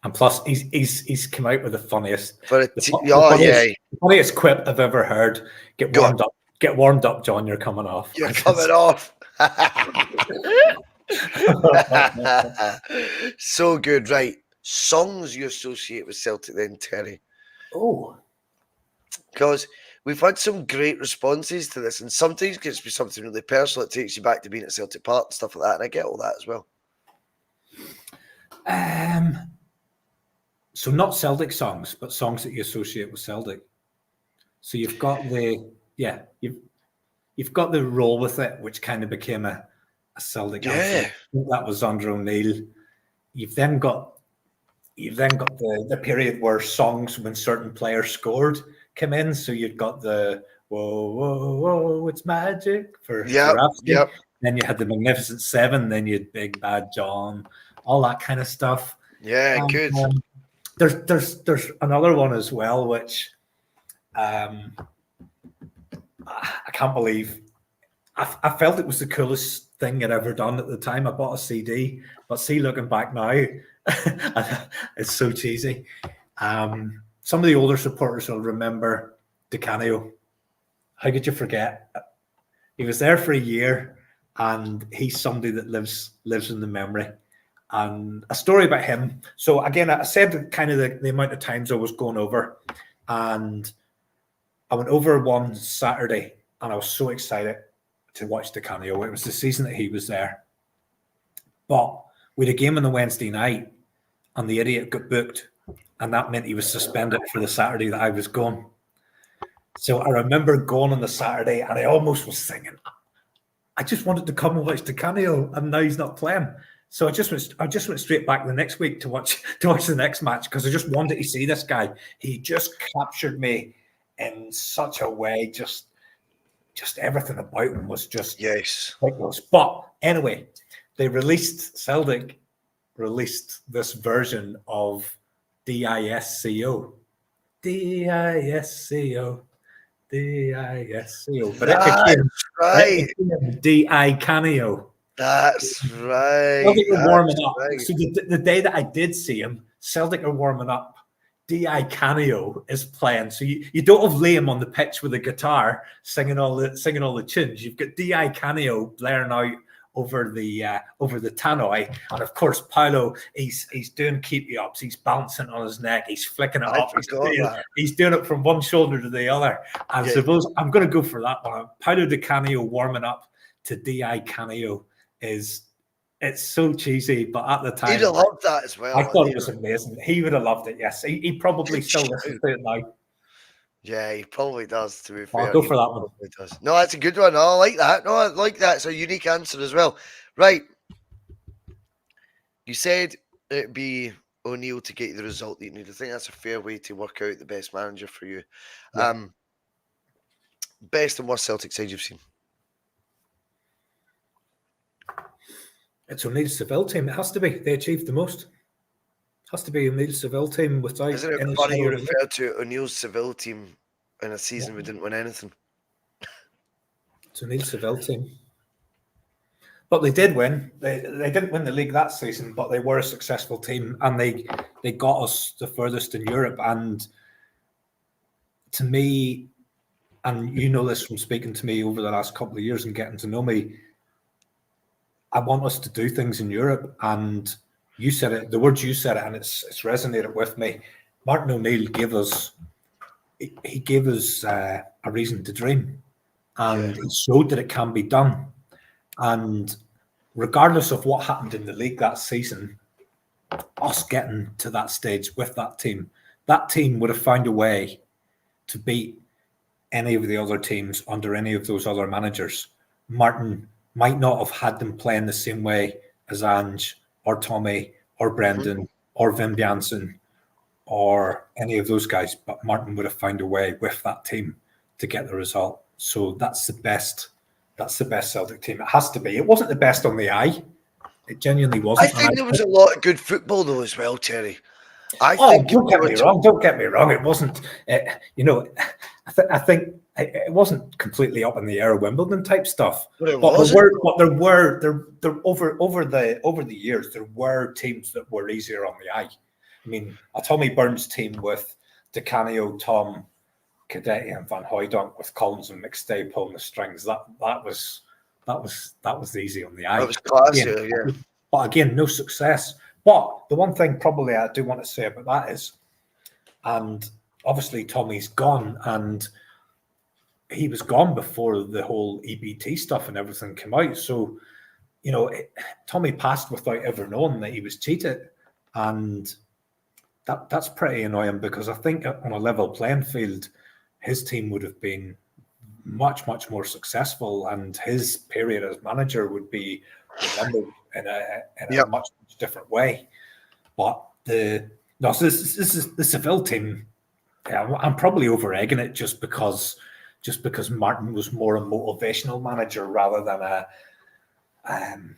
And plus, he's come out with the funniest. Funniest quip I've ever heard. Get warmed up, John. You're coming off. You're coming off. So good, right? Songs you associate with Celtic then, Terry? Oh, Because we've had some great responses to this, and sometimes it gets to be something really personal. It takes you back to being at Celtic Park and stuff like that, and I get all that as well. so not Celtic songs, but songs that you associate with Celtic. So you've got you've got the Roll with It, which kind of became a Celtic anthem. That was under O'Neill. You've then got the period where songs when certain players scored came in. So you've got the whoa, whoa, whoa, it's magic for Rhapsody. Then you had the Magnificent Seven. Then you had Big Bad John, all that kind of stuff. Yeah, good. There's another one as well, which I can't believe. I felt it was the coolest thing I'd ever done at the time. I bought a CD, but see, looking back now, it's so cheesy. Some of the older supporters will remember Canio. How could you forget? He was there for a year, and he's somebody that lives in the memory. And a story about him. So again, I said kind of the amount of times I was going over, and I went over one Saturday, and I was so excited to watch Canio. It was the season that he was there. But we had a game on the Wednesday night, and the idiot got booked, and that meant he was suspended for the Saturday that I was going. So I remember going on the Saturday, and I almost was thinking, I just wanted to come and watch Canio, and now he's not playing. So I just went straight back the next week to watch the next match, because I just wanted to see this guy. He just captured me in such a way. Just everything about him was just ridiculous. But anyway, Celtic released this version of DISCO. DISCO. DISCO. But it became DI Canio. That's right. Celtic are warming up. Right. So the day that I did see him, Celtic are warming up. D.I. Canio is playing. So you don't have Liam on the pitch with a guitar singing all the tunes. You've got D.I. Canio blaring out over the tannoy, and of course Paolo he's doing keep you ups. He's bouncing on his neck. He's flicking it up. He's doing it from one shoulder to the other. And suppose I'm going to go for that one. Paolo Di Canio warming up to D.I. Canio it's so cheesy, but at the time he'd have loved that as well. I thought it was amazing. He would have loved it. Yes, he probably still listens to it now. Yeah, he probably does. To be fair, I'll go for that one. Does. No, that's a good one. I like that. No, I like that. It's a unique answer as well. Right. You said it'd be O'Neill to get you the result that you need. I think that's a fair way to work out the best manager for you. Yeah. Best and worst Celtic side you've seen. It's O'Neill's Seville team. It has to be. They achieved the most. It has to be O'Neill's Seville team without. Isn't it funny you refer to O'Neill's Seville team in a season we didn't win anything? It's O'Neill's Seville team. But they did win. They didn't win the league that season, but they were a successful team, and they got us the furthest in Europe. And to me, and you know this from speaking to me over the last couple of years and getting to know me, I want us to do things in Europe, and you said it. The words you said it, and it's resonated with me. Martin O'Neill gave us a reason to dream, and he showed that it can be done. And regardless of what happened in the league that season, us getting to that stage with that team would have found a way to beat any of the other teams under any of those other managers. Martin might not have had them playing the same way as Ange or Tommy or Brendan or Wim Janssen or any of those guys, but Martin would have found a way with that team to get the result. So that's the best Celtic team. It has to be. It wasn't the best on the eye. It genuinely wasn't. I think there was a lot of good football though as well, Terry. Don't get me wrong. Don't get me wrong. It wasn't. I think it wasn't completely up in the air Wimbledon type stuff. But there were over the years there were teams that were easier on the eye. I mean, a Tommy Burns team with Di Canio, Tom, Cadetti, and Van Hooijdonk with Collins and McStay pulling the strings. That was That was easy on the eye. That was classy, yeah. But again, no success. But the one thing probably I do want to say about that is, and obviously Tommy's gone, and he was gone before the whole EBT stuff and everything came out. So, Tommy passed without ever knowing that he was cheated. And that's pretty annoying, because I think on a level playing field, his team would have been much, much more successful, and his period as manager would be remembered in a much different way. But the Seville team, I'm probably over egging it just because Martin was more a motivational manager rather than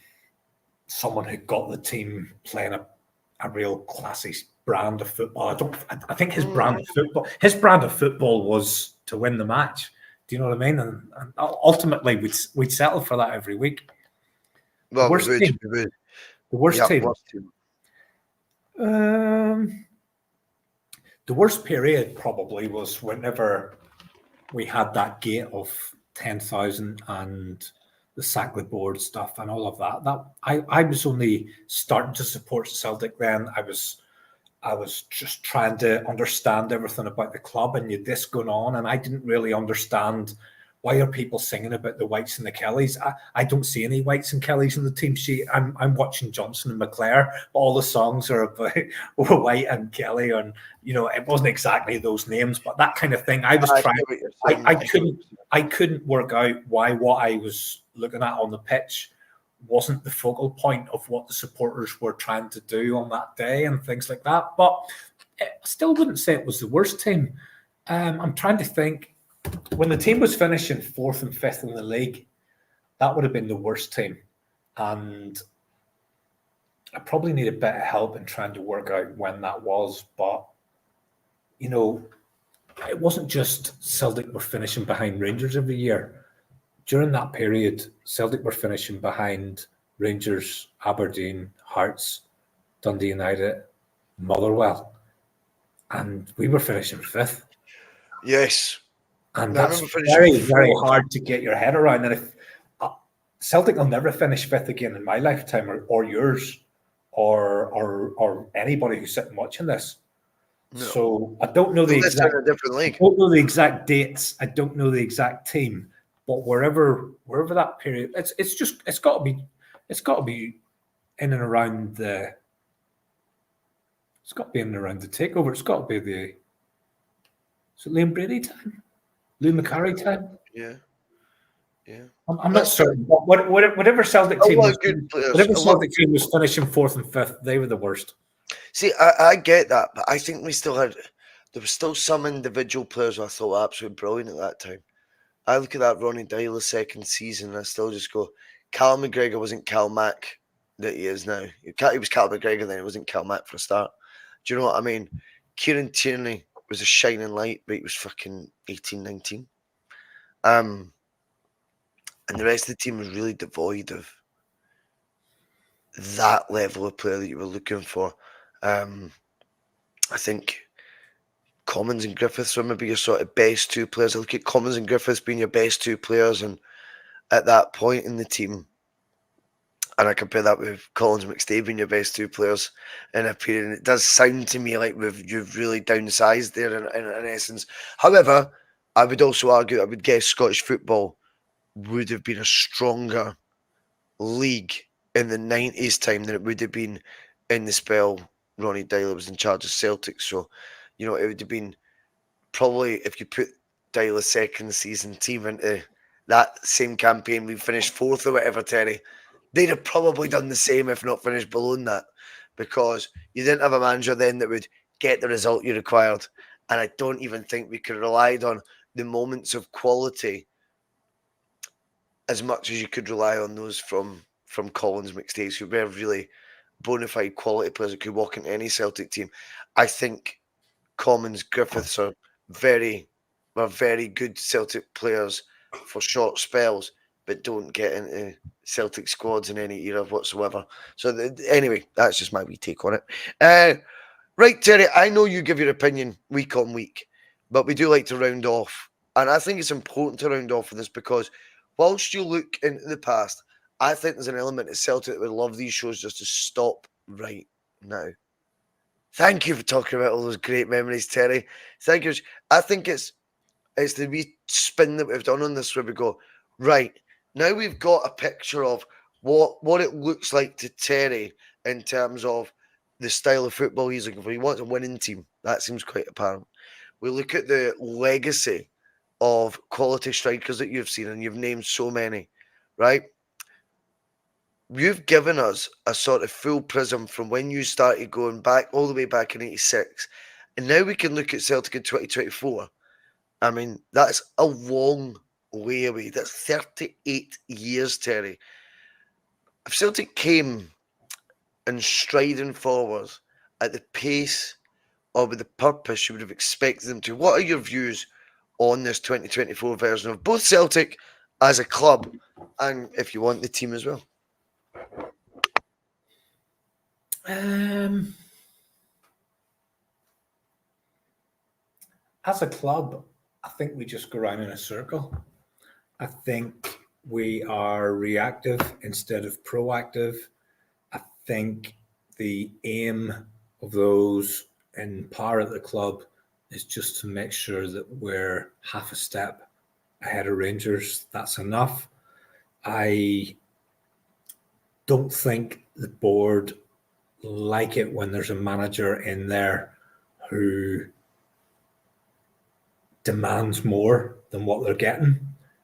someone who got the team playing a real classy brand of football. I think his brand of football was to win the match. Do you know what I mean? And ultimately, we'd settle for that every week. Well, the worst team. The worst team. The worst period probably was whenever we had that gate of 10,000 and the Sackley board stuff and all of that. That I was only starting to support Celtic then. I was just trying to understand everything about the club, and you had this going on, and I didn't really understand why are people singing about the Whites and the Kellys. I don't see any Whites and Kellys in the team sheet. I'm watching Johnson and McClare. All the songs are about White and Kelly, and it wasn't exactly those names, but that kind of thing. I was trying. I couldn't work out why what I was looking at on the pitch wasn't the focal point of what the supporters were trying to do on that day and things like that. But I still wouldn't say it was the worst team. I'm trying to think. When the team was finishing 4th and 5th in the league, that would have been the worst team. And I probably need a bit of help in trying to work out when that was. But, it wasn't just Celtic were finishing behind Rangers every year. During that period, Celtic were finishing behind Rangers, Aberdeen, Hearts, Dundee United, Motherwell. And we were finishing 5th. Yes. And that's very, very hard to get your head around. And if Celtic will never finish 5th again in my lifetime, or yours, or anybody who's sitting watching this. No. So I don't know the exact. In a different league. I don't know the exact dates. I don't know the exact team. But wherever that period, it's got to be in and around the. It's got to be in and around the takeover. It's got to be the. Is it Liam Brady time? Lou McCarry time? Yeah. I'm not certain. But whatever Celtic team was finishing 4th and 5th, they were the worst. See, I get that, but I think there were still some individual players who I thought were absolutely brilliant at that time. I look at that Ronnie Dyler's second season, and I still just go, Cal McGregor wasn't Cal Mack that he is now. He was Cal McGregor then, he wasn't Cal Mack for a start. Do you know what I mean? Kieran Tierney was a shining light, but he was fucking 18, 19. And the rest of the team was really devoid of that level of player that you were looking for. I think Commons and Griffiths were maybe your sort of best two players. I look at Commons and Griffiths being your best two players, and at that point in the team, and I compare that with Collins and McStay being your best two players in a period, and it does sound to me like you've really downsized there in essence. However, I would also argue, I would guess Scottish football would have been a stronger league in the 90s time than it would have been in the spell Ronnie Dyler was in charge of Celtic. So, it would have been probably, if you put Dyler's second season team into that same campaign, we finished 4th or whatever, Terry, they'd have probably done the same, if not finished below that, because you didn't have a manager then that would get the result you required. And I don't even think we could have relied on the moments of quality as much as you could rely on those from Collins, McStay, who were really bona fide quality players that could walk into any Celtic team. I think Commons, Griffiths are very good Celtic players for short spells, but don't get into Celtic squads in any era whatsoever. So anyway, that's just my wee take on it. Right, Terry, I know you give your opinion week on week, but we do like to round off. And I think it's important to round off with this because whilst you look into the past, I think there's an element of Celtic that would love these shows just to stop right now. Thank you for talking about all those great memories, Terry. Thank you. I think it's the wee spin that we've done on this where we go, right, now we've got a picture of what it looks like to Terry in terms of the style of football he's looking for. He wants a winning team. That seems quite apparent. We look at the legacy of quality strikers that you've seen, and you've named so many, right? You've given us a sort of full prism from when you started going back all the way back in 86. And now we can look at Celtic in 2024. I mean, that's a long way away. That's 38 years, Terry. If Celtic came and striding forward at the pace or with the purpose you would have expected them to, what are your views on this 2024 version of both Celtic as a club and, if you want, the team as well? As a club, I think we just go around in a circle. I think we are reactive instead of proactive. I think the aim of those in power at the club is just to make sure that we're half a step ahead of Rangers. That's enough. I don't think the board like it when there's a manager in there who demands more than what they're getting.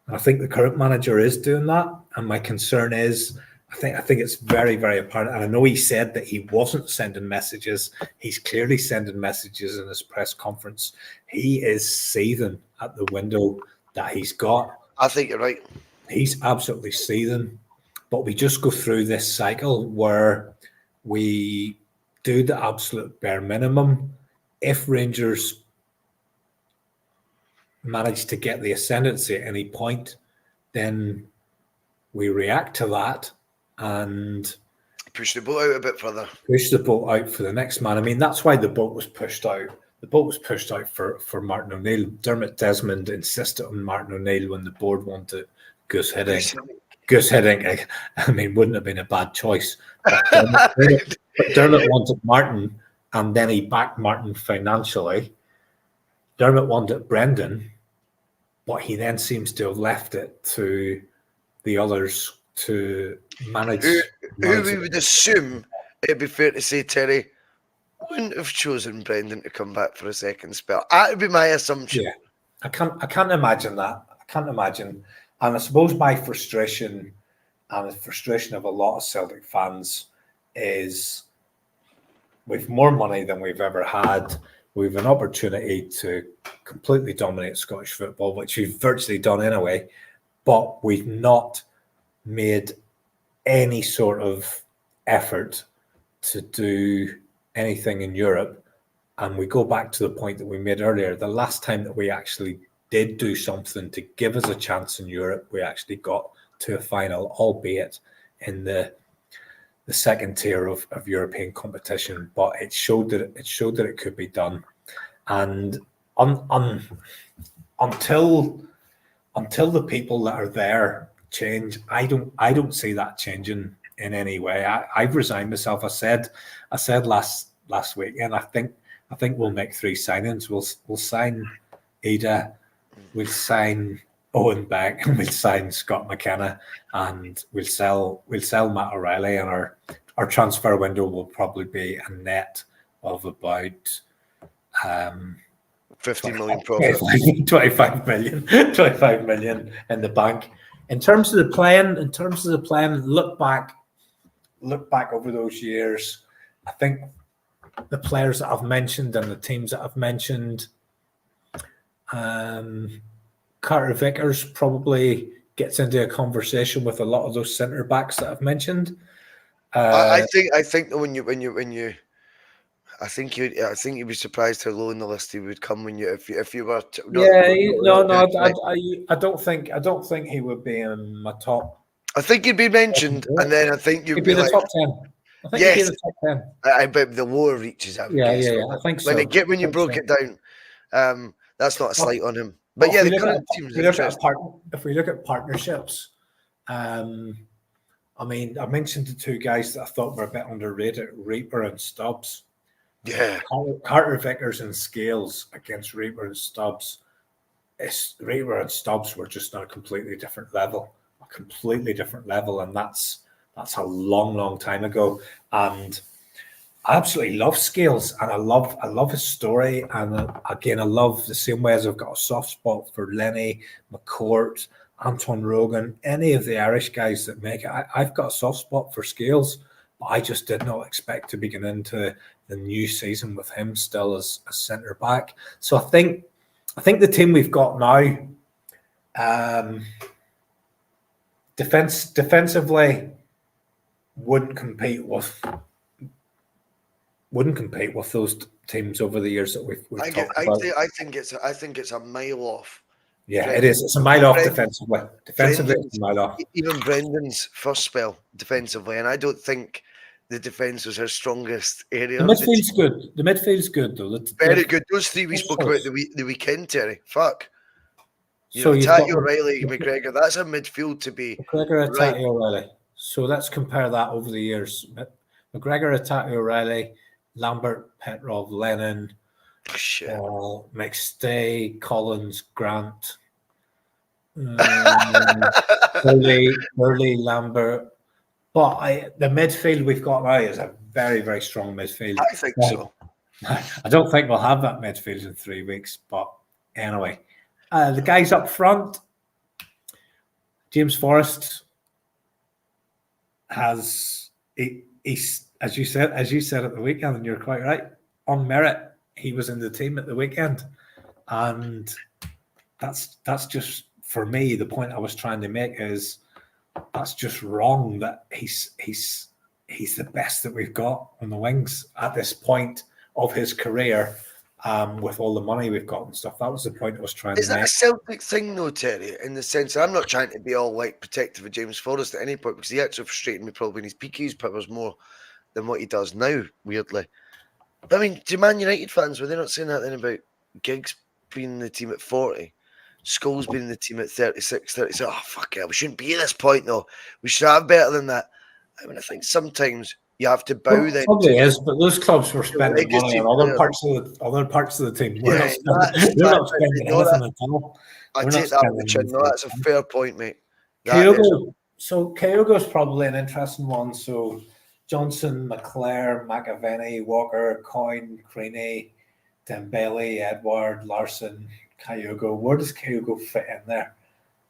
And I think the current manager is doing that. And my concern is, I think it's very, very apparent. And I know he said that he wasn't sending messages. He's clearly sending messages in his press conference. He is seething at the window that he's got. I think you're right. He's absolutely seething. But we just go through this cycle where we do the absolute bare minimum. If Rangers manage to get the ascendancy at any point, then we react to that and push the boat out a bit further. Push the boat out for the next man. I mean, that's why the boat was pushed out. The boat was pushed out for Martin O'Neill. Dermot Desmond insisted on Martin O'Neill when the board wanted Gus Hiddink. Gus Hiddink, I mean, wouldn't have been a bad choice. But Dermot wanted Martin, and then he backed Martin financially. Dermot wanted Brendan, but he then seems to have left it to the others to manage. Who we would assume, it'd be fair to say, Terry, wouldn't have chosen Brendan to come back for a second spell. That would be my assumption. Yeah, I can't imagine that. I can't imagine. And I suppose my frustration and the frustration of a lot of Celtic fans is we've more money than we've ever had. We've an opportunity to completely dominate Scottish football, which we've virtually done anyway, but we've not made any sort of effort to do anything in Europe. And we go back to the point that we made earlier. The last time that we actually did do something to give us a chance in Europe, we actually got to a final, albeit in the second tier of European competition. But it showed that it could be done. And until the people that are there change, I don't see that changing in any way. I've resigned myself. I said last week, and I think we'll make 3 signings. We'll sign Ida, we'll sign Owen Beck, and we'll sign Scott McKenna, and we'll sell Matt O'Reilly, and our transfer window will probably be a net of about 50 million profit. 25 million in the bank. In terms of the plan, look back over those years. I think the players that I've mentioned and the teams that I've mentioned, Carter Vickers probably gets into a conversation with a lot of those centre backs that I've mentioned. I think that I think you'd be surprised how low in the list he would come when if you were. I don't think he would be in my top. I think he'd be mentioned, and then I think you'd be the like, top 10. I think he'd be the top 10. I bet the lower reaches. I would guess. I think so. When you broke it down, that's not a slight on him. But yeah, if the current team's interesting. if we look at partnerships, I mean, I mentioned the two guys that I thought were a bit underrated, Reaper and Stubbs. Yeah. Carter Vickers and Scales against Reaper and Stubbs. Reaper and Stubbs were just on a completely different level, and that's a long time ago. And I absolutely love Scales, and I love his story. And again, I love the same way as I've got a soft spot for Lenny, McCourt, Anton Rogan, any of the Irish guys that make it. I've got a soft spot for Scales, but I just did not expect to be getting into the new season with him still as a centre back. So I think the team we've got now, defensively, wouldn't compete with those teams over the years that we've talked about. I think it's a mile off. Yeah, it is. It's a mile off defensively. Defensively, it's a mile off. Even Brendan's first spell defensively, and I don't think the defence was her strongest area. The midfield's good. The midfield's good, though. Very good. Those three we spoke about the weekend, Terry. Fuck. So Tatty O'Reilly, McGregor. That's a midfield to be. McGregor, Tatty O'Reilly. So let's compare that over the years. McGregor, Tatty O'Reilly, Lambert, Petrov, Lennon, McStay, Collins, Grant, Burley, Lambert. But the midfield we've got now is a very, very strong midfield. I think so. I don't think we'll have that midfield in 3 weeks. But anyway, the guys up front, James Forrest has, he's, as you said at the weekend, and you're quite right, on merit, he was in the team at the weekend. And that's just, for me, the point I was trying to make is, that's just wrong that he's the best that we've got on the wings at this point of his career, with all the money we've got and stuff. That was the point I was trying to make. Is that a Celtic thing though, Terry? In the sense that I'm not trying to be all like protective of James Forrest at any point, because he actually frustrated me probably in his PQ's powers more than what he does now, weirdly. But I mean, do Man United fans, were they not saying that then about Giggs being in the team at 40? Scholes being in the team at 36, 37. Oh, fuck it. We shouldn't be at this point, though. We should have better than that. I mean, I think sometimes you have to bow then. Probably is, but those clubs were spending money on other parts of the team. We're not spending anything at all. I take that on the chin. No, that's a fair point, mate. Kyogo's probably an interesting one. So Johnson, McClare, McAvenny, Walker, Coyne, Creaney, Dembele, Edward, Larson, Kyogo. Where does Kyogo fit in there?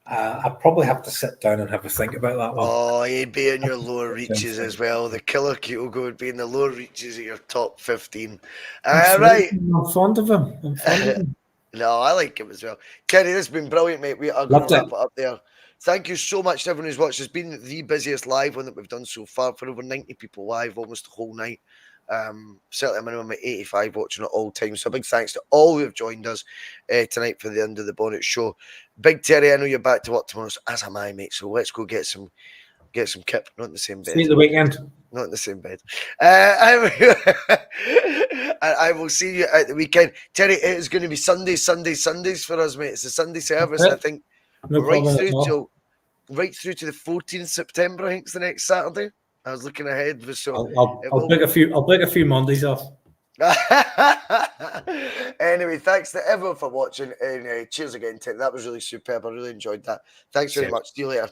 I probably have to sit down and have a think about that one. Oh, he'd be in your lower reaches as well. The killer Kyogo would be in the lower reaches of your top 15. Right. I'm fond of him. No, I like him as well. Kenny, this has been brilliant, mate. We are going to wrap it up there. Thank you so much to everyone who's watched. It's been the busiest live one that we've done so far, for over 90 people live, almost the whole night. Certainly a minimum of 85 watching at all times. So big thanks to all who have joined us tonight for the Under the Bonnet show. Big Terry, I know you're back to work tomorrow, so as am I, mate. So let's go get some kip. Not in the same bed. See you the weekend. Not in the same bed. I will see you at the weekend. Terry, it is going to be Sundays for us, mate. It's a Sunday service, I think. Right through to the 14th September, I think, is the next Saturday. I was looking ahead. So I'll pick a few Mondays off. Anyway, thanks to everyone for watching, and cheers again, Terry. That was really superb. I really enjoyed that. Thanks very much. See you later.